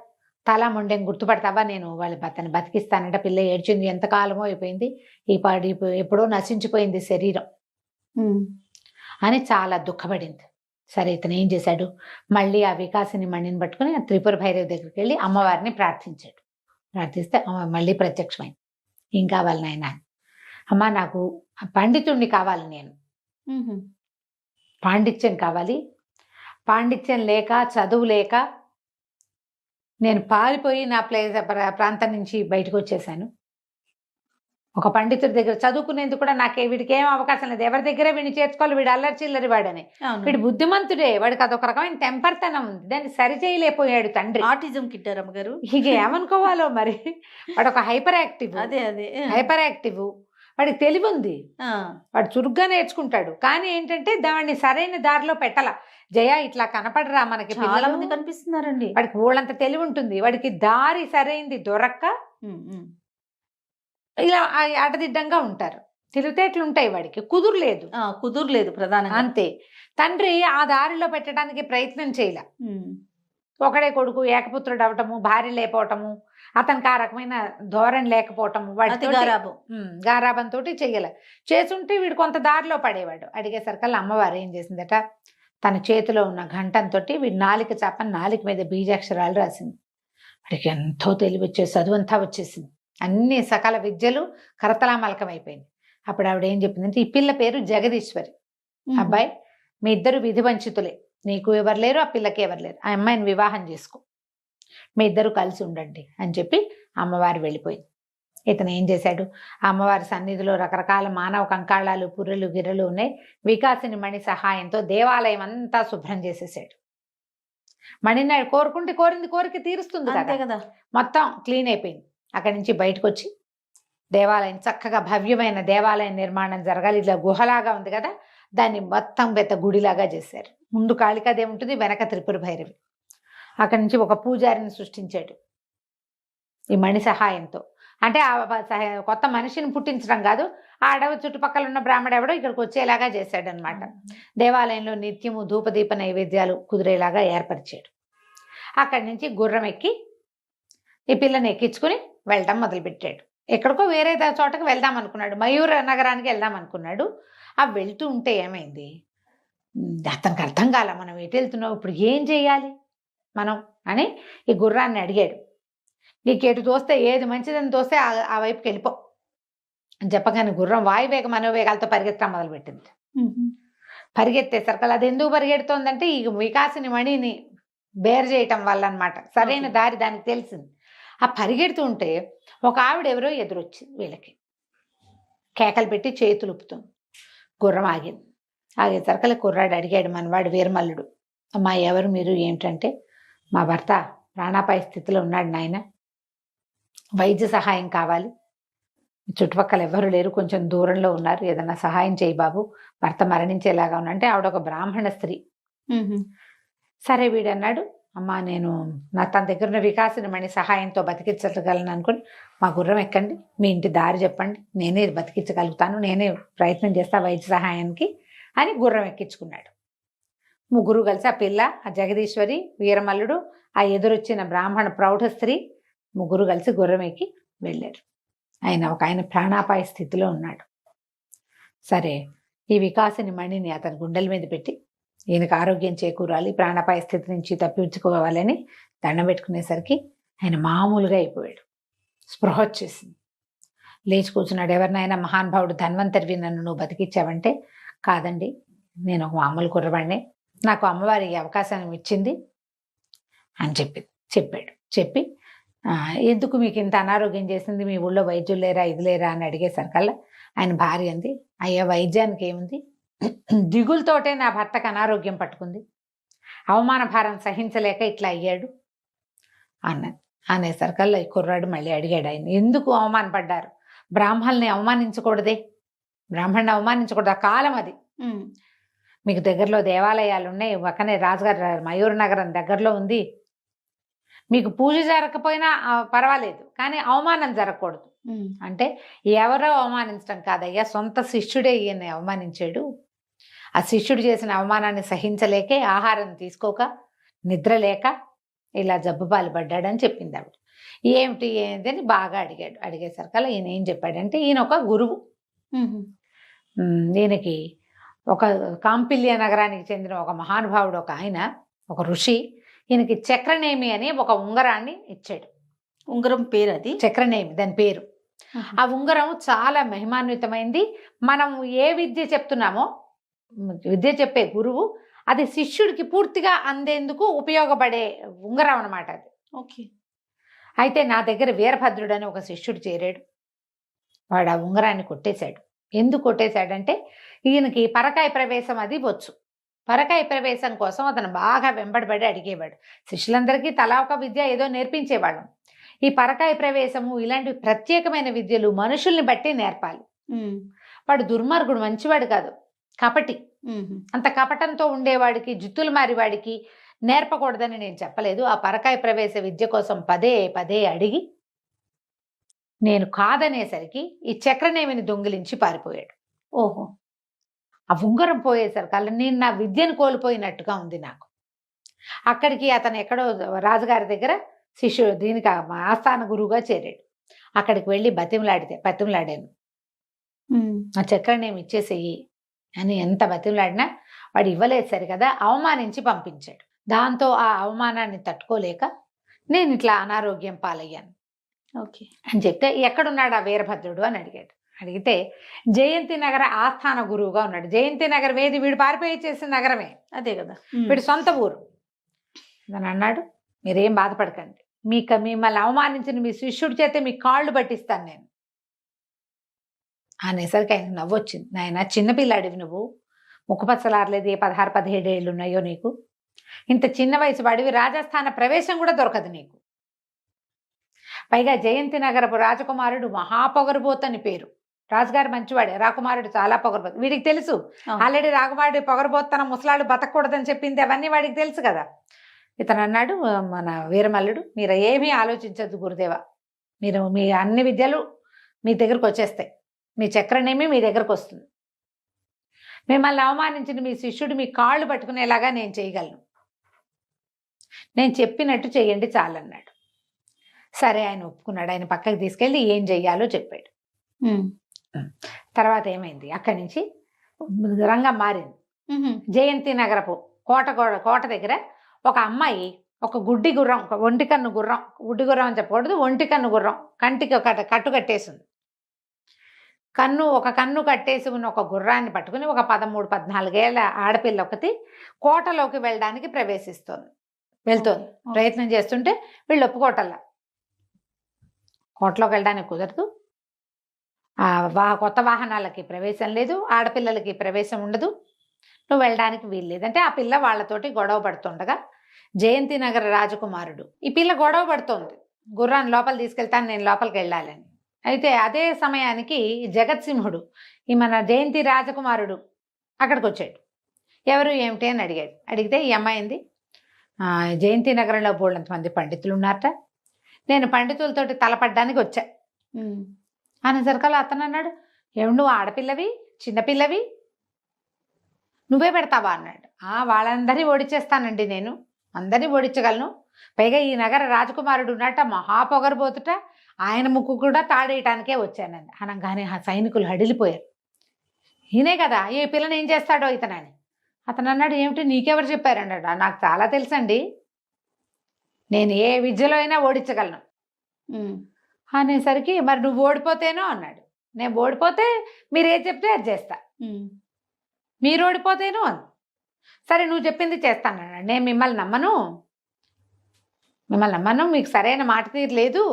తల మొండెం గుర్తుపడతావా, నేను అతన్ని బతికిస్తానంట, పిల్ల ఏడ్చింది, ఎంతకాలమో అయిపోయింది, ఎప్పుడో నశించిపోయింది శరీరం అని చాలా దుఃఖపడింది. సరే, ఇతను ఏం చేశాడు, మళ్ళీ ఆ వికాసిని మణిని పట్టుకుని ఆ త్రిపుర భైరవి దగ్గరికి వెళ్ళి అమ్మవారిని ప్రార్థిస్తే మళ్ళీ ప్రత్యక్షమైంది. ఏం కావాలి నాయన, అమ్మ నాకు పండితుడిని కావాలి, నేను పాండిత్యం కావాలి, పాండిత్యం లేక చదువు లేక నేను పారిపోయి నా ప్రాంతం నుంచి బయటకు వచ్చేసాను. ఒక పండితుడి దగ్గర చదువుకునేందుకు కూడా వీడికి ఏం అవకాశం లేదు, ఎవరి దగ్గర వీడిని చేర్చుకోవాలి, వీడు అల్లరి చిల్లరి వాడని. వీడు బుద్ధిమంతుడే, వాడికి అదొక రకమైన టెంపర్తనం ఉంది, దాన్ని సరి చేయలేకపోయాడు తండ్రి. ఆటిజం కిట్టారమ్మ గారు, ఇక ఏమనుకోవాలో మరి. వాడు ఒక హైపర్ యాక్టివ్, హైపర్ యాక్టివ్, వాడికి తెలివి ఉంది, వాడు చురుగ్గా నేర్చుకుంటాడు. కానీ ఏంటంటే దాన్ని సరైన దారిలో పెట్టాల. జయ ఇట్లా కనపడరా, మనకి చాలా మంది కనిపిస్తున్నారండి, వాడికి ఊళ్ళంత తెలివి ఉంటుంది, వాడికి దారి సరైంది దొరక్క ఇలా అడదిడ్డంగా ఉంటారు, తెలివితేటలు ఉంటాయి, వాడికి కుదురులేదు ప్రధానంగా. అంతే, తండ్రి ఆ దారిలో పెట్టడానికి ప్రయత్నం చేయలే. ఒకడే కొడుకు, ఏకపుత్రుడు అవటము, భార్య లేకపోవటము, అతనికి ఆ రకమైన ధోరణి లేకపోవటము, వాడి గారాబంతో చెయ్యలే. చేసుంటే వీడు కొంత దారిలో పడేవాడు. అడిగేసరికల్లా అమ్మవారు ఏం చేసిందట, తన చేతిలో ఉన్న ఘంటంతో వీడి నాలిక చాపని నాలిక మీద బీజాక్షరాలు రాసింది. వాడికి ఎంతో తెలివి వచ్చేసి చదువు అంతా వచ్చేసింది, అన్ని సకల విద్యలు కరతలామలకం అయిపోయింది. అప్పుడు ఆవిడ ఏం చెప్పిందంటే, ఈ పిల్ల పేరు జగదీశ్వరి, అబ్బాయి మీ ఇద్దరు విధి వంచితులే, నీకు ఎవరు లేరు, ఆ పిల్లకి ఎవరు లేరు, ఆ అమ్మాయిని వివాహం చేసుకో, మీ ఇద్దరు కలిసి ఉండండి అని చెప్పి అమ్మవారు వెళ్ళిపోయింది. ఇతను ఏం చేశాడు, ఆ అమ్మవారి సన్నిధిలో రకరకాల మానవ కంకాళాలు, పుర్రెలు గిర్రెలు ఉన్నాయి. వికాసిని మణి సహాయంతో దేవాలయం అంతా శుభ్రం చేసేసాడు. మణిని కోరుకుంటే కోరింది కోరిక తీరుస్తుంది అంతే కదా. కదా. మొత్తం క్లీన్ అయిపోయింది. అక్కడి నుంచి బయటకు వచ్చి దేవాలయం చక్కగా భవ్యమైన దేవాలయం నిర్మాణం జరగాలి. ఇలా గుహలాగా ఉంది కదా, దాన్ని మొత్తం పెద్ద గుడిలాగా చేశారు. ముందు కాళికాదేవి ఉంటుంది, వెనక త్రిపుర భైరవి. అక్కడి నుంచి ఒక పూజారిని సృష్టించాడు ఈ మణి సహాయంతో. అంటే కొత్త మనిషిని పుట్టించడం కాదు, ఆ అడవి చుట్టుపక్కల ఉన్న బ్రాహ్మడు ఎవడో ఇక్కడికి వచ్చేలాగా చేశాడు అనమాట. దేవాలయంలో నిత్యము ధూపదీప నైవేద్యాలు కుదిరేలాగా ఏర్పరిచాడు. అక్కడి నుంచి గుర్రం ఎక్కి ఈ పిల్లని ఎక్కించుకుని వెళ్ళడం మొదలుపెట్టాడు. ఎక్కడికో వేరే చోటకి వెళ్దాం అనుకున్నాడు, మయూర నగరానికి వెళ్దాం అనుకున్నాడు. ఆ వెళ్తూ ఉంటే ఏమైంది, అతనికి అర్థం కాల, మనం ఎటు వెళ్తున్నావు, ఇప్పుడు ఏం చేయాలి మనం అని ఈ గుర్రాన్ని అడిగాడు. నీకు ఎటు తోస్తే, ఏది మంచిదని తోస్తే ఆ వైపుకి వెళ్ళిపో అని చెప్పగానే గుర్రం వాయువేగ మనోవేగాలతో పరిగెత్తడం మొదలుపెట్టింది. పరిగెత్తేసరికి అది ఎందుకు పరిగెడుతోందంటే ఈ వికాసిని మణిని బేర్ చేయటం వల్ల అనమాట. సరైన దారి దానికి తెలిసింది. ఆ పరిగెడుతూ ఉంటే ఒక ఆవిడ ఎవరో ఎదురొచ్చింది వీళ్ళకి, కేకలు పెట్టి చేతులు ఊపుతుంది. గుర్రం ఆగింది. ఆగేసరికి కుర్రాడు అడిగాడు, మనవాడు వీరమల్లుడు, అమ్మా ఎవరు మీరు, ఏమిటంటే మా భర్త ప్రాణాపాయ స్థితిలో ఉన్నాడు నాయన, వైద్య సహాయం కావాలి, చుట్టుపక్కల ఎవరు లేరు, కొంచెం దూరంలో ఉన్నారు, ఏదన్నా సహాయం చేయి బాబు, భర్త మరణించేలాగా ఉన్నంటే. ఆవిడ ఒక బ్రాహ్మణ స్త్రీ. సరే వీడన్నాడు, అమ్మా నేను తన దగ్గర ఉన్న వికాసిని మణి సహాయంతో బతికించగలను అనుకుని మా గుర్రం ఎక్కండి, మీ ఇంటి దారి చెప్పండి, నేనే బతికించగలుగుతాను, నేనే ప్రయత్నం చేస్తా వైద్య సహాయానికి అని గుర్రం ఎక్కించుకున్నాడు. ముగ్గురు కలిసి, ఆ పిల్ల, ఆ జగదీశ్వరి, వీరమల్లుడు, ఆ ఎదురొచ్చిన బ్రాహ్మణ ప్రౌఢ స్త్రీ, ముగ్గురు కలిసి గుర్రం ఎక్కి వెళ్ళారు. ఆయన ప్రాణాపాయ స్థితిలో ఉన్నాడు. సరే ఈ వికాసిని మణిని అతని గుండెల మీద పెట్టి ఈయనకు ఆరోగ్యం చేకూరాలి, ప్రాణాపాయ స్థితి నుంచి తప్పించుకోవాలని దండం పెట్టుకునేసరికి ఆయన మామూలుగా అయిపోయాడు. స్పృహ వచ్చేసింది. లేచి కూర్చున్నాడు. ఎవరినైనా మహానుభావుడు ధన్వంతరివి, నన్ను నువ్వు బతికిచ్చావంటే, కాదండి నేను ఒక మామూలు కుర్రవాడినే, నాకు అమ్మవారి అవకాశం ఇచ్చింది అని చెప్పాడు. చెప్పి ఎందుకు మీకు ఇంత అనారోగ్యం చేసింది, మీ ఊళ్ళో వైద్యులు లేరా, ఇది లేరా అని అడిగేసరికల్లా ఆయన భార్య అంది, అయ్యా వైద్యానికి ఏముంది, దిగులతోటే నా భర్తకు అనారోగ్యం పట్టుకుంది, అవమాన భారం సహించలేక ఇట్లా అయ్యాడు అన్నది. అనేసరికల్లా ఈ కుర్రాడు మళ్ళీ అడిగాడు, ఆయన ఎందుకు అవమానపడ్డారు, బ్రాహ్మణుల్ని అవమానించకూడదే, బ్రాహ్మణ్ని అవమానించకూడదు, ఆ కాలం అది. మీకు దగ్గరలో దేవాలయాలు ఉన్నాయి, పక్కనే రాజుగారు మయూర నగరం దగ్గరలో ఉంది, మీకు పూజ జరగకపోయినా పర్వాలేదు, కానీ అవమానం జరగకూడదు అంటే. ఎవరో అవమానించడం కాదయ్యా, సొంత శిష్యుడే ఈయన్ని అవమానించాడు, ఆ శిష్యుడు చేసిన అవమానాన్ని సహించలేకే ఆహారం తీసుకోక నిద్ర లేక ఇలా జబ్బుపాలు పడ్డాడని చెప్పింది ఆవిడ. ఏమిటి ఏంటని బాగా అడిగాడు. అడిగేసరికల్లా ఈయన ఏం చెప్పాడంటే, ఈయన ఒక గురువు, ఈయనకి ఒక కాంపిల్య నగరానికి చెందిన ఒక మహానుభావుడు, ఒక ఆయన, ఒక ఋషి, ఈయనకి చక్రనేమి అని ఒక ఉంగరాన్ని ఇచ్చాడు. ఉంగరం పేరు అది చక్రనేమి, దాని పేరు. ఆ ఉంగరం చాలా మహిమాన్వితమైంది. మనం ఏ విద్య చెప్తున్నామో, విద్య చెప్పే గురువు, అది శిష్యుడికి పూర్తిగా అందేందుకు ఉపయోగపడే ఉంగరం అనమాట అది. ఓకే. అయితే నా దగ్గర వీరభద్రుడు అని ఒక శిష్యుడు చేరాడు. వాడు ఆ ఉంగరాన్ని కొట్టేశాడు. ఎందుకు కొట్టేశాడంటే, ఈయనకి పరకాయ ప్రవేశం అది వచ్చు. పరకాయ ప్రవేశం కోసం అతను బాగా వెంబడబడి అడిగేవాడు. శిష్యులందరికీ తలా ఒక విద్య ఏదో నేర్పించేవాళ్ళం. ఈ పరకాయ ప్రవేశము ఇలాంటి ప్రత్యేకమైన విద్యలు మనుషుల్ని బట్టి నేర్పాలి. వాడు దుర్మార్గుడు, మంచివాడు కాదు, కపటి. అంత కపటంతో ఉండేవాడికి, జుత్తులు మారివాడికి నేర్పకూడదని నేను చెప్పలేదు. ఆ పరకాయ ప్రవేశ విద్య కోసం పదే పదే అడిగి నేను కాదనేసరికి ఈ చక్రనేమిని దొంగిలించి పారిపోయాడు. ఓహో. ఆ ఉంగరం పోయేసరికి నేను నా విద్యను కోల్పోయినట్టుగా ఉంది నాకు. అక్కడికి అతను ఎక్కడో రాజుగారి దగ్గర శిష్యుడు, దీనికి ఆస్థాన గురువుగా చేరాడు. అక్కడికి వెళ్ళి బతిమలాడాను, ఆ చక్రనేమి ఇచ్చేసేయి అని ఎంత బతిమలాడినా వాడు ఇవ్వలేదు. సరి కదా, అవమానించి పంపించాడు. దాంతో ఆ అవమానాన్ని తట్టుకోలేక నేను ఇట్లా అనారోగ్యం పాలయ్యాను ఓకే అని చెప్తే, ఎక్కడున్నాడు ఆ వీరభద్రుడు అని అడిగాడు. అడిగితే జయంతి నగర ఆస్థాన గురువుగా ఉన్నాడు. జయంతి నగరం ఏది, వీడు పారిపోయి చేసిన నగరమే, అదే కదా, వీడి సొంత ఊరు. అని అన్నాడు, మీరేం బాధపడకండి, మిమ్మల్ని అవమానించిన మీ శిష్యుడి చేతే మీ కాళ్ళు పట్టిస్తాను నేను. అనేసరికి ఆయనకు నవ్వొచ్చింది. నాయన చిన్నపిల్లాడివి నువ్వు, ముక్కుపచ్చలారలేదు, ఏ 16, 17 ఏళ్ళు ఉన్నాయో నీకు, ఇంత చిన్న వయసు వాడివి, రాజస్థాన ప్రవేశం కూడా దొరకదు నీకు. పైగా జయంతి నగరపు రాజకుమారుడు మహాపొగరుబోతని పేరు. రాజుగారు మంచివాడే, రాకుమారుడు చాలా పొగరబోతు. వీడికి తెలుసు ఆల్రెడీ రాకుమారుడు పొగరబోతన ముసలాడు బతకూడదని చెప్పింది, అవన్నీ వాడికి తెలుసు కదా. ఇతను అన్నాడు, మన వీరమల్లుడు, మీరు ఏమీ ఆలోచించద్దు గురుదేవ, మీరు మీ అన్ని విద్యలు మీ దగ్గరకు వచ్చేస్తాయి, మీ చక్రనేమి మీ దగ్గరకు వస్తుంది, మిమ్మల్ని అవమానించిన మీ శిష్యుడు మీ కాళ్ళు పట్టుకునేలాగా నేను చేయగలను, నేను చెప్పినట్టు చెయ్యండి చాలన్నాడు. సరే ఆయన ఒప్పుకున్నాడు. ఆయన పక్కకి తీసుకెళ్ళి ఏం చెయ్యాలో చెప్పాడు. తర్వాత ఏమైంది, అక్కడి నుంచి రంగం మారింది. జయంతి నగరపు కోట దగ్గర ఒక అమ్మాయి ఒక గుడ్డి గుర్రం, ఒక ఒంటి కన్ను గుర్రం, గుడ్డి గుర్రం అని చెప్పకూడదు, ఒంటి కన్ను గుర్రం, కంటికి ఒక కట్టు కట్టేసింది. ఒక కన్ను కట్టేసి ఉన్న ఒక గుర్రాన్ని పట్టుకుని ఒక 13, 14 ఏళ్ల ఆడపిల్ల ఒకటి కోటలోకి వెళ్ళడానికి వెళ్తోంది. ప్రయత్నం చేస్తుంటే వీళ్ళు ఒప్పుకోవటల్లా. కోటలోకి వెళ్ళడానికి కుదరదు, కొత్త వాహనాలకి ప్రవేశం లేదు, ఆడపిల్లలకి ప్రవేశం ఉండదు, నువ్వు వెళ్ళడానికి వీలు లేదంటే ఆ పిల్ల వాళ్ళతోటి గొడవ పడుతుండగా జయంతి నగర రాజకుమారుడు, ఈ పిల్ల గొడవ పడుతోంది, గుర్రాన్ని లోపల తీసుకెళ్తాను, నేను లోపలికి వెళ్ళాలని. అయితే అదే సమయానికి జగత్సింహుడు, ఈ మన జయంతి రాజకుమారుడు అక్కడికి వచ్చాడు. ఎవరు ఏమిటి అని అడిగితే ఈ అమ్మాయింది, జయంతి నగరంలో బోళ్ళంతమంది పండితులు ఉన్నారట, నేను పండితులతోటి తలపడ్డానికి వచ్చా అనేసరికల్లా అతను అన్నాడు, ఏమి నువ్వు ఆడపిల్లవి, చిన్నపిల్లవి, నువ్వే పెడతావా అన్నాడు. వాళ్ళందరినీ ఓడిచేస్తానండి, నేను అందరినీ ఓడించగలను, పైగా ఈ నగర రాజకుమారుడు ఉన్నట్ట మహాపొగరబోతుట, ఆయన ముక్కు కూడా తాడేయటానికే వచ్చానండి అనగానే ఆ సైనికులు హడిలిపోయారు. ఈయనే కదా, ఈ పిల్లని ఏం చేస్తాడో ఇతనని. అతను అన్నాడు, ఏమిటి నీకెవరు చెప్పారన్నాడు. నాకు చాలా తెలుసండి, నేను ఏ విద్యలో అయినా ఓడించగలను అనేసరికి, మరి నువ్వు ఓడిపోతేనో అన్నాడు. నేను ఓడిపోతే మీరు ఏది చెప్తే అది చేస్తా, మీరు ఓడిపోతేనో అని. సరే నువ్వు చెప్పింది చేస్తానన్నాడు. నేను మిమ్మల్ని నమ్మను, మీకు సరైన మాట తీరు లేదు,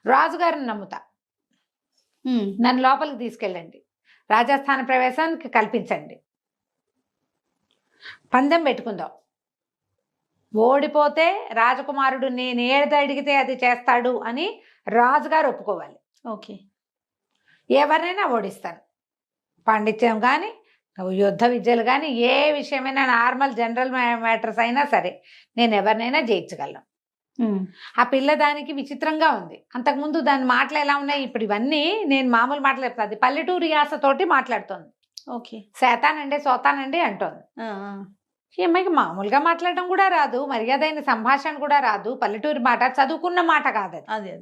రాజుగారిని నమ్ముతా, నన్ను లోపలికి తీసుకెళ్ళండి, రాజస్థాన ప్రవేశానికి కల్పించండి, పందెం పెట్టుకుందాం, ఓడిపోతే రాజకుమారుడు నేను ఏది అడిగితే అది చేస్తాడు అని రాజుగారు ఒప్పుకోవాలి. ఓకే, ఎవరినైనా ఓడిస్తాను, పాండిత్యం కానీ యుద్ధ విద్యలు కానీ ఏ విషయమైనా, నార్మల్ జనరల్ మ్యాటర్స్ అయినా సరే నేను ఎవరినైనా జయించగలను. ఆ పిల్ల దానికి విచిత్రంగా ఉంది. అంతకుముందు దాని మాటలు ఎలా ఉన్నాయి, ఇప్పుడు ఇవన్నీ నేను మామూలు మాటలు చెప్తాను, అది పల్లెటూరు యాసతోటి మాట్లాడుతోంది. ఓకే, సేతానండి సోతానండి అంటోంది. ఈ అమ్మాయికి మామూలుగా మాట్లాడడం కూడా రాదు, మర్యాదైన సంభాషణ కూడా రాదు, పల్లెటూరు మాట, చదువుకున్న మాట కాదు అది.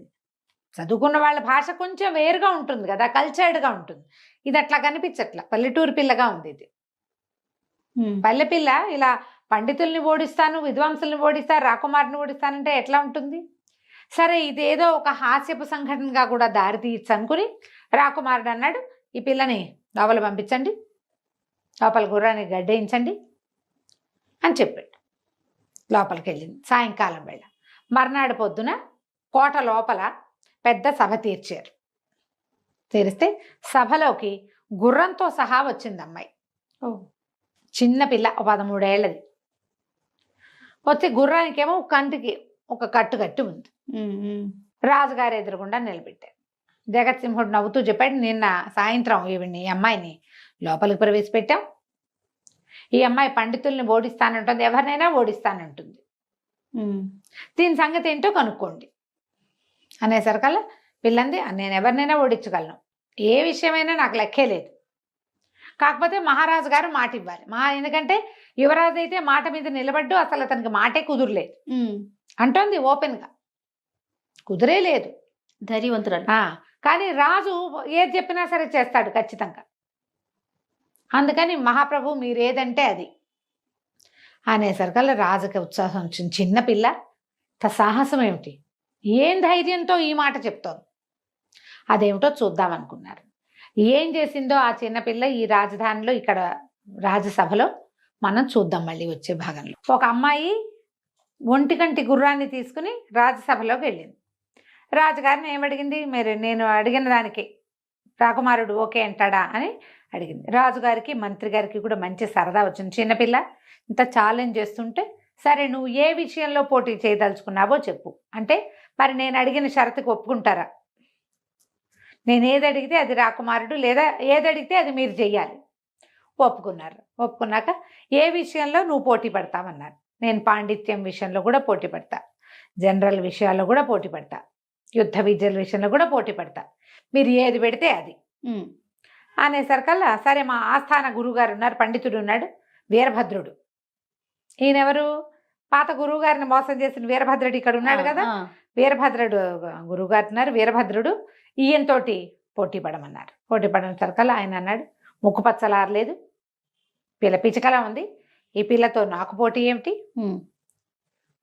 చదువుకున్న వాళ్ళ భాష కొంచెం వేరుగా ఉంటుంది కదా, కల్చర్డ్గా ఉంటుంది. ఇది అట్లా కనిపించట్లా, పల్లెటూరు పిల్లగా ఉంది ఇది. పల్లె పిల్ల ఇలా పండితుల్ని ఓడిస్తాను, విద్వాంసుల్ని ఓడిస్తాను, రాకుమారిని ఓడిస్తానంటే ఎట్లా ఉంటుంది. సరే ఇదేదో ఒక హాస్యపు సంఘటనగా కూడా దారి తీయచ్చు అనుకుని రాకుమారుడు అన్నాడు, ఈ పిల్లని లోపల పంపించండి, లోపల గుర్రాన్ని గడ్డేయించండి అని చెప్పాడు. లోపలికి వెళ్ళింది. సాయంకాలం వేళ మర్నాడు పొద్దున కోట లోపల పెద్ద సభ తీరిస్తే సభలోకి గుర్రంతో సహా వచ్చింది అమ్మాయి. చిన్నపిల్ల, 13 ఏళ్ళది. వచ్చి గుర్రానికేమో కంటికి ఒక కట్టు కట్టి ఉంది. రాజుగారు ఎదురుగుండా నిలబెట్టారు. జగత్సింహుడు నవ్వుతూ చెప్పాడు, నిన్న సాయంత్రం ఈ అమ్మాయిని లోపలికి ప్రవేశపెట్టాం, ఈ అమ్మాయి పండితుల్ని ఓడిస్తానంటుంది, ఎవరినైనా ఓడిస్తానంటుంది, దీని సంగతి ఏంటో కనుక్కోండి అనేసరికల్లా పిల్లంది, నేను ఎవరినైనా ఓడించగలను, ఏ విషయమైనా నాకు లెక్కే లేదు, కాకపోతే మహారాజు గారు మాట ఇవ్వాలి. ఎందుకంటే యువరాజు అయితే మాట మీద నిలబడ్డు, అసలు అతనికి మాటే కుదురలేదు అంటోంది ఓపెన్గా, కుదిరే లేదు, ధైర్యవంతురాలు. కానీ రాజు ఏది చెప్పినా సరే చేస్తాడు ఖచ్చితంగా, అందుకని మహాప్రభు మీరేదంటే అది అనేసరికల్లా రాజుకి ఉత్సాహం వచ్చింది. చిన్నపిల్ల సాహసం ఏమిటి, ఏం ధైర్యంతో ఈ మాట చెప్తోంది, అదేమిటో చూద్దాం అనుకున్నారు. ఏం చేసిందో ఆ చిన్నపిల్ల ఈ రాజధానిలో, ఇక్కడ రాజసభలో మనం చూద్దాం మళ్ళీ వచ్చే భాగంలో. ఒక అమ్మాయి ఒంటికంటి గుర్రాన్ని తీసుకుని రాజసభలోకి వెళ్ళింది. రాజుగారిని ఏమడిగింది, మీరు నేను అడిగిన దానికి రాకుమారుడు ఓకే అంటాడా అని అడిగింది. రాజుగారికి మంత్రి గారికి కూడా మంచి సరదా వచ్చింది. చిన్నపిల్ల ఇంత ఛాలెంజ్ చేస్తుంటే, సరే నువ్వు ఏ విషయంలో పోటీ చేయదలుచుకున్నావో చెప్పు అంటే, మరి నేను అడిగిన షరతుకు ఒప్పుకుంటారా? నేను ఏది అడిగితే అది రాకుమారుడు, లేదా ఏది అడిగితే అది మీరు చెయ్యాలి. ఒప్పుకున్నారు. ఒప్పుకున్నాక ఏ విషయంలో నువ్వు పోటీ పడతామన్నారు. నేను పాండిత్యం విషయంలో కూడా పోటీ పడతా, జనరల్ విషయాల్లో కూడా పోటీ పడతా, యుద్ధ విద్యల విషయంలో కూడా పోటీ పడతా, మీరు ఏది పెడితే అది అనేసరికల్లా సరే మా ఆస్థాన గురువుగారు ఉన్నారు, పండితుడు ఉన్నాడు వీరభద్రుడు. ఈయనెవరు? పాత గురువు గారిని మోసం చేసిన వీరభద్రుడు ఇక్కడ ఉన్నాడు కదా. వీరభద్రుడు గురువుగారు ఉన్నారు, వీరభద్రుడు ఈయనతోటి పోటీ పడమన్నారు. పోటీ పడిన సరికల్లా ఆయన అన్నాడు, ముక్కుపచ్చలారలేదు, పిల్ల పిచ్చికలా ఉంది, ఈ పిల్లతో నాకు పోటీ ఏమిటి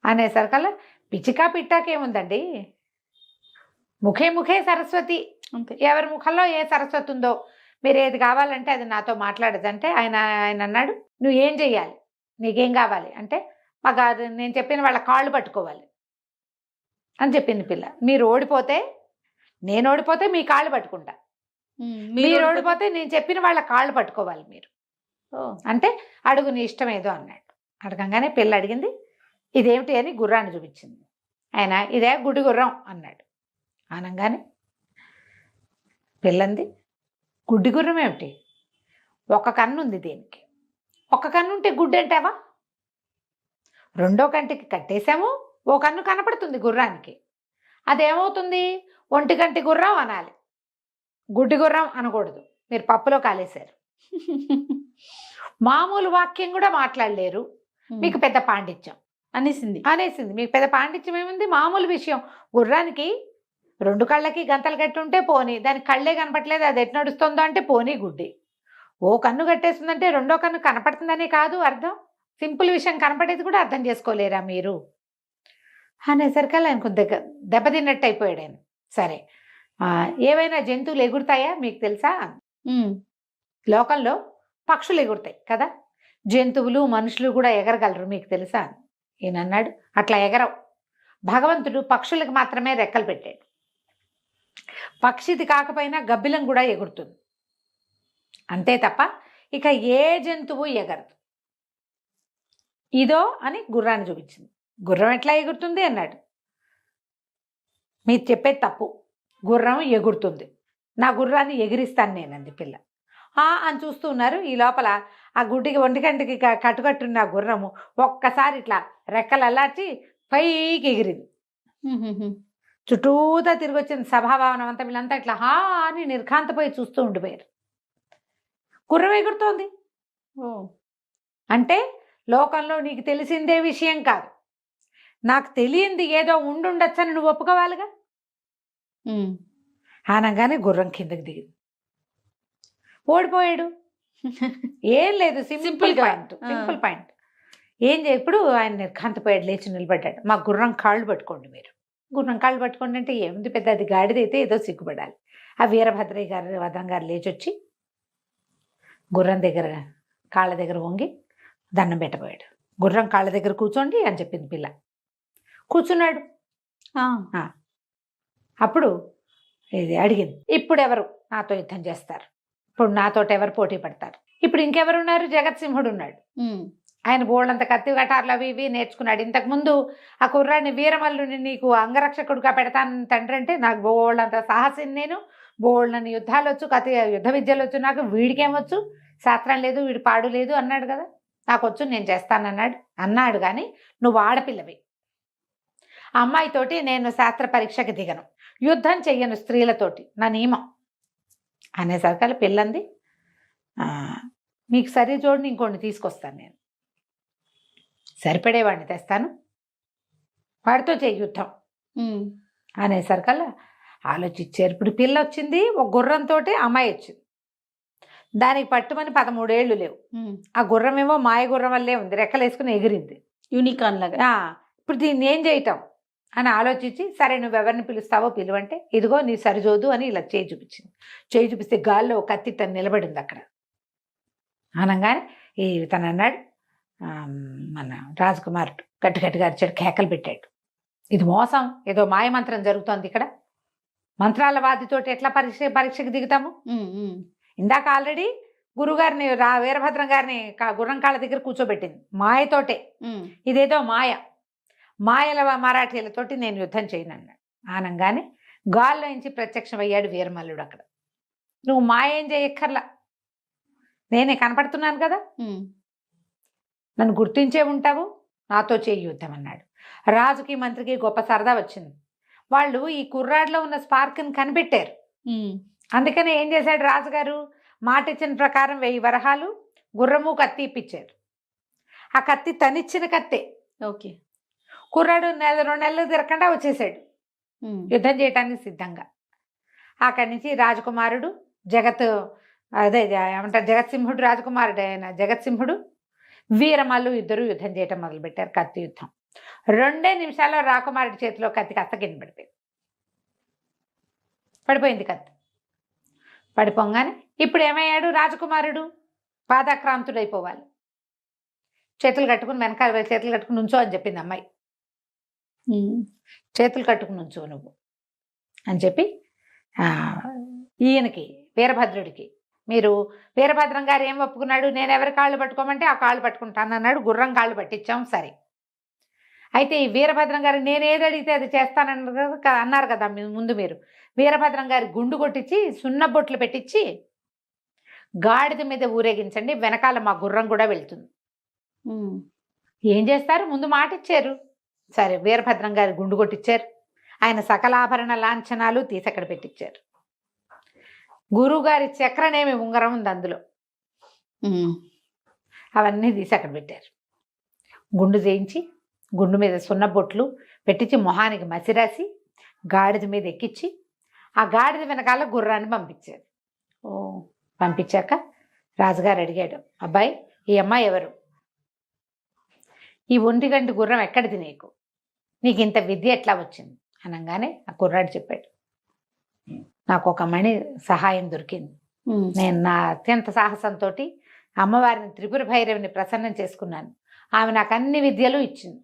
అనేసరికల్లా, పిచ్చికా పిట్టాకేముందండి, ముఖే ముఖే సరస్వతి, ఎవరి ముఖంలో ఏ సరస్వతి ఉందో మీరు ఏది కావాలంటే అది నాతో మాట్లాడదంటే ఆయన అన్నాడు, నువ్వు ఏం చెయ్యాలి, నీకేం కావాలి అంటే, మాకు అది నేను చెప్పిన వాళ్ళ కాళ్ళు పట్టుకోవాలి అని చెప్పింది పిల్ల. మీరు ఓడిపోతే, నేను ఓడిపోతే మీ కాళ్ళు పట్టుకుంటా, మీరు ఓడిపోతే నేను చెప్పిన వాళ్ళ కాళ్ళు పట్టుకోవాలి మీరు అంటే, అడుగు నీ ఇష్టం ఏదో అన్నాడు. అడగంగానే పిల్ల అడిగింది ఇదేమిటి అని గుర్రాన్ని చూపించింది. ఆయన ఇదే గుడి గుర్రం అన్నాడు. అనగానే పిల్లంది, గుడ్డి గుర్రం ఏమిటి, ఒక కన్ను ఉంది దీనికి, ఒక కన్ను ఉంటే గుడ్డి అంటావా, రెండో కంటికి కట్టేశాము, ఓ కన్ను కనపడుతుంది గుర్రానికి, అదేమవుతుంది, ఒంటి కంటి గుర్రం అనాలి, గుడ్డి గుర్రం అనకూడదు. మీరు పప్పులో కాలేశారు. మామూలు వాక్యం కూడా మాట్లాడలేరు, మీకు పెద్ద పాండిత్యం అనేసింది. మీకు పెద్ద పాండిత్యం ఏముంది, మామూలు విషయం. గుర్రానికి రెండు కళ్ళకి గంతలు కట్టి ఉంటే పోనీ, దానికి కళ్ళే కనపట్లేదు, అది ఎటు నడుస్తుందో అంటే పోనీ గుడ్డి. ఓ కన్ను కట్టేస్తుందంటే రెండో కన్ను కనపడుతుందనే కాదు అర్థం, సింపుల్ విషయం కనపడేది కూడా అర్థం చేసుకోలేరా మీరు అనేసరికల్లా ఆయనకు దెబ్బతిన్నట్టు అయిపోయాడు ఆయన. సరే ఏవైనా జంతువులు ఎగురుతాయా మీకు తెలుసా? లోకంలో పక్షులు ఎగురుతాయి కదా, జంతువులు మనుషులు కూడా ఎగరగలరు మీకు తెలుసా? ఈయన అన్నాడు, అట్లా ఎగరవు, భగవంతుడు పక్షులకు మాత్రమే రెక్కలు పెట్టాడు, పక్షిది కాకపోయినా గబ్బిలం కూడా ఎగురుతుంది అంతే తప్ప ఇక ఏ జంతువు ఎగరదు. ఇదో అని గుర్రాన్ని చూపించింది. గుర్రం ఎట్లా ఎగురుతుంది అన్నాడు. మీరు చెప్పేది తప్పు, గుర్రం ఎగురుతుంది, నా గుర్రాన్ని ఎగిరిస్తాను నేనంది పిల్ల. అని చూస్తూ ఉన్నారు. ఈ లోపల ఆ గుడ్డికి ఒంటికంటికి కట్టుకట్టున్న గుర్రము ఒక్కసారి ఇట్లా రెక్కలు అల్లార్చి పైకి ఎగిరింది. చుట్టూతా తిరిగి వచ్చింది సభాభవనం అంతా. వీళ్ళంతా ఇట్లా అని నిర్ఘాంతపోయి చూస్తూ ఉండిపోయారు. గుర్రం ఎగురుతోంది అంటే లోకంలో నీకు తెలిసిందే విషయం కాదు, నాకు తెలియంది ఏదో ఉండుండొచ్చని నువ్వు ఒప్పుకోవాలిగా. అనగానే గుర్రం కిందకి దిగింది, ఓడిపోయాడు. ఏం లేదు, సింపుల్ పాయింట్. ఏం ఇప్పుడు ఆయన నిర్ఘాంతపోయాడు, లేచి నిలబడ్డాడు. మా గుర్రం కాళ్ళు పట్టుకోండి మీరు. గుర్రం కాళ్ళు పట్టుకోండి అంటే ఏముంది పెద్ద, అది గాడిదైతే ఏదో సిగ్గుపడాలి. ఆ వీరభద్రయ్య గారు వదం గారు లేచొచ్చి గుర్రం దగ్గర కాళ్ళ దగ్గర వంగి దండం పెట్టబోయాడు. గుర్రం కాళ్ళ దగ్గర కూర్చోండి అని చెప్పింది పిల్ల. కూర్చున్నాడు. అప్పుడు ఇది అడిగింది, ఇప్పుడు ఎవరు నాతో యుద్ధం చేస్తారు, ఇప్పుడు నాతోటి ఎవరు పోటీ పడతారు? ఇప్పుడు ఇంకెవరున్నారు? జగత్సింహుడు ఉన్నాడు. ఆయన బోళ్ళంత కత్తి కటార్లు అవి ఇవి నేర్చుకున్నాడు. ఇంతకుముందు ఆ కుర్రాడిని వీరమల్లుని నీకు అంగరక్షకుడుగా పెడతాను తండ్రి అంటే, నాకు బోళ్ళంత సాహసిని, నేను బోళ్ళని యుద్ధాలు వచ్చు, యుద్ధ విద్యలు వచ్చు, నాకు వీడికేమొచ్చు, శాస్త్రం లేదు, వీడి పాడు లేదు అన్నాడు కదా. నాకు వచ్చు, నేను చేస్తానన్నాడు కానీ నువ్వు ఆడపిల్లవి, అమ్మాయితోటి నేను శాస్త్ర పరీక్షకి దిగను, యుద్ధం చెయ్యను స్త్రీలతోటి, నా నియమం అనేసరికల్లా పిల్లంది, మీకు సరి జోడిని ఇంకోటి తీసుకొస్తాను, నేను సరిపడేవాడిని తెస్తాను, వాడితో చెయ్యి యుద్ధం అనేసరికల్లా ఆలోచించారు. ఇప్పుడు పిల్ల వచ్చింది, ఒక గుర్రంతో అమ్మాయి వచ్చింది, దానికి పట్టుమని 13 ఏళ్ళు లేవు. ఆ గుర్రం ఏమో మాయ గుర్రం వల్లే ఉంది, రెక్కలు వేసుకుని ఎగిరింది యూనికార్న్ లాగా. ఇప్పుడు దీన్ని ఏం చేయటం అని ఆలోచించి, సరే నువ్వెవరిని పిలుస్తావో పిలువంటే, ఇదిగో నీ సరిజోదు అని ఇలా చేయి చూపించింది. చేయి చూపిస్తే గాల్లో కత్తి తను నిలబడింది అక్కడ. అనగానే తను అన్నాడు, మన రాజకుమారుడు గట్టిగట్టిగా అరిచాడు, కేకలు పెట్టాడు, ఇది మోసం, ఏదో మాయమంత్రం జరుగుతోంది ఇక్కడ, మంత్రాల వాదితోటి ఎట్లా పరీక్షకు దిగుతాము? ఇందాక ఆల్రెడీ గురుగారిని వీరభద్రం గారిని గుర్రం కాళ్ళ దగ్గర కూర్చోబెట్టింది మాయతోటే. ఇదేదో మాయల మరాఠీలతోటి నేను యుద్ధం చేయను అన్నాడు. ఆనంగానే గాల్లో నుంచి ప్రత్యక్షమయ్యాడు వీరమల్లుడు. అక్కడ నువ్వు మాయ ఏం చేయక్కర్లా, నేనే కనపడుతున్నాను కదా, నన్ను గుర్తించే ఉంటావు, నాతో చేయి యుద్ధం అన్నాడు. రాజుకి మంత్రికి గొప్ప సరదా వచ్చింది. వాళ్ళు ఈ కుర్రాడిలో ఉన్న స్పార్క్ని కనిపెట్టారు. అందుకనే ఏం చేశాడు రాజుగారు, మాట ఇచ్చిన ప్రకారం 1000 వరహాలు గుర్రము కత్తి ఇప్పించారు. ఆ కత్తి తనిచ్చిన కత్తే. ఓకే. కుర్రాడు 2 నెలలు తిరగకుండా వచ్చేసాడు యుద్ధం చేయటానికి సిద్ధంగా. అక్కడి నుంచి రాజకుమారుడు ఏమంటారు జగత్సింహుడు, రాజకుమారుడు ఆయన జగత్సింహుడు, వీరమల్లు ఇద్దరు యుద్ధం చేయటం మొదలుపెట్టారు. కత్తి యుద్ధం 2 నిమిషాల్లో రాకుమారుడి చేతిలో కత్తి కాస్త కింద పడిపోయింది కత్తి. పడిపోగానే ఇప్పుడు ఏమయ్యాడు రాజకుమారుడు, పాదాక్రాంతుడైపోవాలి. చేతులు కట్టుకుని వెనకాల చేతులు కట్టుకుని నుంచో అని చెప్పింది అమ్మాయి. చేతులు కట్టుకుని నుంచో నువ్వు అని చెప్పి ఈయనకి వీరభద్రుడికి, మీరు వీరభద్రం గారు ఏం ఒప్పుకున్నాడు, నేను ఎవరి కాళ్ళు పట్టుకోమంటే ఆ కాళ్ళు పట్టుకుంటాను అన్నాడు. గుర్రం కాళ్ళు పట్టించాం సరే. అయితే ఈ వీరభద్రం గారు నేను ఏది అడిగితే అది అన్నారు కదా ముందు మీరు. వీరభద్రం గారి గుండు కొట్టించి సున్నబొట్లు పెట్టించి గాడిద మీద ఊరేగించండి, వెనకాల మా గుర్రం కూడా వెళ్తుంది. ఏం చేస్తారు, ముందు మాట ఇచ్చారు. సరే వీరభద్రం గారి గుండు కొట్టించారు. ఆయన సకలాభరణ లాంఛనాలు తీసి అక్కడ పెట్టించారు. గురువుగారి చక్రనేమి ఉంగరం ఉంది అందులో, అవన్నీ తీసి అక్కడ పెట్టారు. గుండు చేయించి గుండు మీద సున్నబొట్లు పెట్టించి మొహానికి మసిరాసి గాడిద మీద ఎక్కించి ఆ గాడిద వెనకాల గుర్రాన్ని పంపించారు. పంపించాక రాజుగారు అడిగాడు, అబ్బాయి ఈ అమ్మాయి ఎవరు, ఈ 1 గంట గుర్రం ఎక్కడిది, నీకు ఇంత విద్య ఎట్లా వచ్చింది అనగానే ఆ కుర్రాడు చెప్పాడు, నాకు ఒక మణి సహాయం దొరికింది. నేను నా అత్యంత సాహసంతో అమ్మవారిని త్రిపుర భైరవిని ప్రసన్నం చేసుకున్నాను. ఆమె నాకు అన్ని విద్యలు ఇచ్చింది,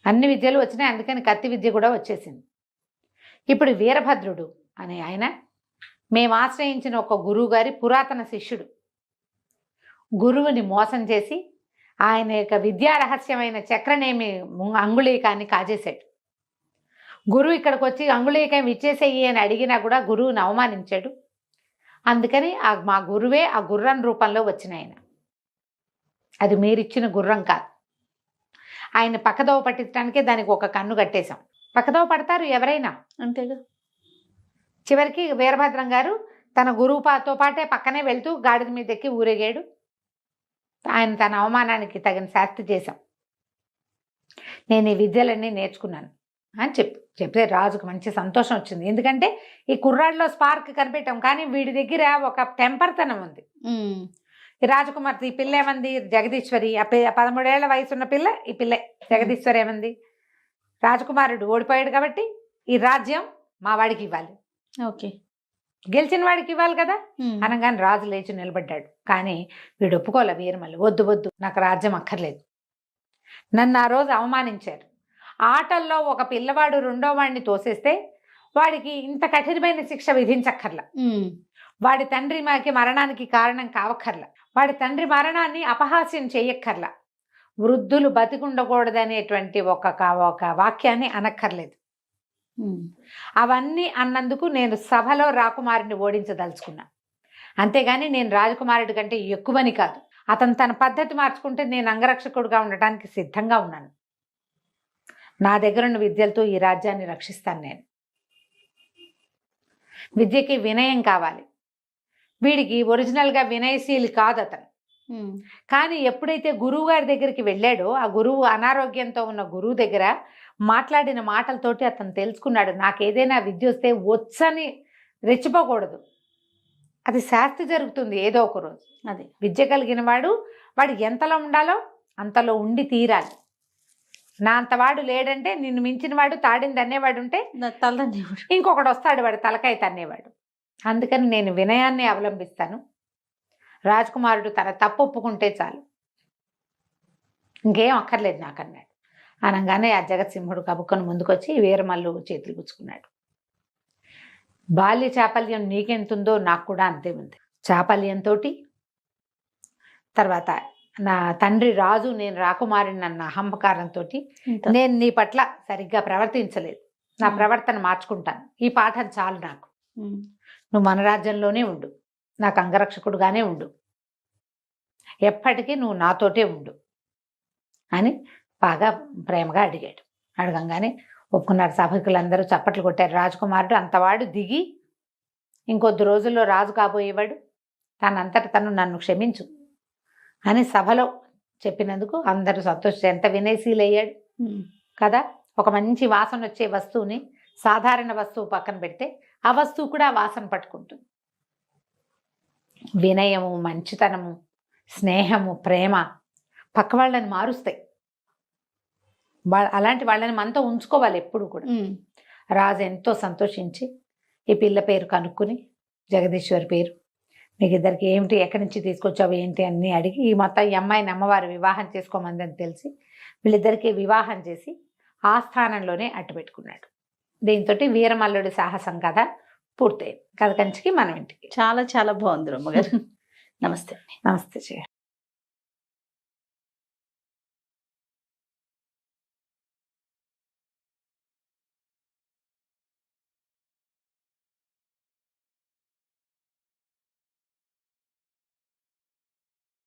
అన్ని విద్యలు వచ్చినాయి, అందుకని కత్తి విద్య కూడా వచ్చేసింది. ఇప్పుడు వీరభద్రుడు అనే ఆయన మేము ఆశ్రయించిన ఒక గురువు గారి పురాతన శిష్యుడు. గురువుని మోసం చేసి ఆయన యొక్క విద్యా రహస్యమైన చక్రనేమి అంగుళీకాన్ని కాజేశాడు. గురువు ఇక్కడికి వచ్చి అంగుళీకం ఇచ్చేసేయి అని అడిగినా కూడా గురువుని అవమానించాడు. అందుకని మా గురువే ఆ గుర్రం రూపంలో వచ్చిన ఆయన, అది మీరిచ్చిన గుర్రం కాదు. ఆయన పక్కదోవ పట్టించడానికే దానికి ఒక కన్ను కట్టేశాం. పక్కదోవ పడతారు ఎవరైనా, అంతేగా. చివరికి వీరభద్రం గారు తన గురువుతో పాటే పక్కనే వెళ్తూ గాడిద మీద ఎక్కి ఊరేగాడు. ఆయన తన అవమానానికి తగిన శాస్తి చేశాం. నేను ఈ విద్యలన్నీ నేర్చుకున్నాను అని చెప్తే రాజుకు మంచి సంతోషం వచ్చింది. ఎందుకంటే ఈ కుర్రాడిలో స్పార్క్ కనిపెట్టాం, కానీ వీడి దగ్గర ఒక టెంపర్తనం ఉంది. ఈ రాజకుమార్తె ఈ పిల్ల ఏమంది, జగదీశ్వరి, 13 ఏళ్ల వయసు ఉన్న పిల్ల ఈ పిల్లే జగదీశ్వరి ఏమంది, రాజకుమారుడు ఓడిపోయాడు కాబట్టి ఈ రాజ్యం మా వాడికి ఇవ్వాలి, ఓకే, గెలిచిన వాడికి ఇవ్వాలి కదా అనగానే రాజు లేచి నిలబడ్డాడు. కానీ వీడు ఒప్పుకోలే. వీరమల్లి వద్దు వద్దు, నాకు రాజ్యం అక్కర్లేదు, నన్ను ఆ రోజు అవమానించారు. ఆటల్లో ఒక పిల్లవాడు 2వ వాడిని తోసేస్తే వాడికి ఇంత కఠినమైన శిక్ష విధించక్కర్లా, వాడి తండ్రి మరణానికి కారణం కావక్కర్లా, వాడి తండ్రి మరణాన్ని అపహాస్యం చేయక్కర్లా, వృద్ధులు బతికుండకూడదనేటువంటి ఒక వాక్యాన్ని అనక్కర్లేదు. అవన్నీ అన్నందుకు నేను సభలో రాకుమారుని ఓడించదలుచుకున్నా, అంతేగాని నేను రాజకుమారుడి కంటే ఎక్కువని కాదు. అతను తన పద్ధతి మార్చుకుంటే నేను అంగరక్షకుడుగా ఉండటానికి సిద్ధంగా ఉన్నాను. నా దగ్గరున్న విద్యలతో ఈ రాజ్యాన్ని రక్షిస్తాను. నేను విద్యకి వినయం కావాలి. వీడికి ఒరిజినల్గా వినయశీలి కాదు అతను. కానీ ఎప్పుడైతే గురువు గారి దగ్గరికి వెళ్ళాడో, ఆ గురువు అనారోగ్యంతో ఉన్న గురువు దగ్గర మాట్లాడిన మాటలతోటి అతను తెలుసుకున్నాడు, నాకు ఏదైనా విద్య వస్తే వచ్చని రెచ్చిపోకూడదు, అది శాస్తి జరుగుతుంది ఏదో ఒక రోజు. అది విద్య కలిగిన వాడు ఎంతలో ఉండాలో అంతలో ఉండి తీరాలి. నా అంతవాడు లేడంటే నిన్ను మించిన వాడు తాడింది అనేవాడు ఉంటే ఇంకొకడు వస్తాడు వాడు తలకాయ తన్నేవాడు. అందుకని నేను వినయాన్ని అవలంబిస్తాను. రాజకుమారుడు తన తప్పు ఒప్పుకుంటే చాలు, ఇంకేం అక్కర్లేదు నాకు అన్నాడు. అనగానే ఆ జగత్సింహుడు కబుక్కను ముందుకొచ్చి వీరమల్లు చేతులు పుచ్చుకున్నాడు. బాల్య చాపల్యం నీకెంతుందో నాకు కూడా అంతే ఉంది. చాపల్యంతో తర్వాత నా తండ్రి రాజు నేను రాకుమారిని అన్న అహంకారంతో నేను నీ పట్ల సరిగ్గా ప్రవర్తించలేదు, నా ప్రవర్తన మార్చుకుంటాను, ఈ పాఠం చాలు నాకు, నువ్వు మన రాజ్యంలోనే ఉండు, నాకు అంగరక్షకుడుగానే ఉండు, ఎప్పటికీ నువ్వు నాతోటే ఉండు అని బాగా ప్రేమగా అడిగాడు. అడగంగానే ఒప్పుకున్నారు. సభకులందరూ చప్పట్లు కొట్టారు. రాజకుమారుడు అంతవాడు దిగి ఇంకొద్ది రోజుల్లో రాజు కాబోయేవాడు, తనంతట తను నన్ను క్షమించు అని సభలో చెప్పినందుకు అందరూ సంతోషించారు. ఎంత వినయశీలయ్యాడు కదా. ఒక మంచి వాసన వచ్చే వస్తువుని సాధారణ వస్తువు పక్కన పెడితే ఆ వస్తువు కూడా వాసన పట్టుకుంటుంది. వినయము, మంచితనము, స్నేహము, ప్రేమ పక్క వాళ్ళని మారుస్తాయి. అలాంటి వాళ్ళని మనతో ఉంచుకోవాలి ఎప్పుడు కూడా. రాజు ఎంతో సంతోషించి ఈ పిల్ల పేరు కనుక్కుని, జగదీశ్వరి పేరు, మీకు ఇద్దరికి ఏమిటి, ఎక్కడి నుంచి తీసుకొచ్చావు ఏంటి అన్నీ అడిగి, ఈ మొత్తం ఈ అమ్మాయిని అమ్మవారు వివాహం చేసుకోమందని తెలిసి వీళ్ళిద్దరికీ వివాహం చేసి ఆ స్థానంలోనే అట్టు పెట్టుకున్నాడు. దీంతో వీరమల్లుడి సాహసం కథ పూర్తయింది. కథ కంచికి మనం ఇంటికి. చాలా చాలా బాగుంది రమ్మగారు. నమస్తే. నమస్తే.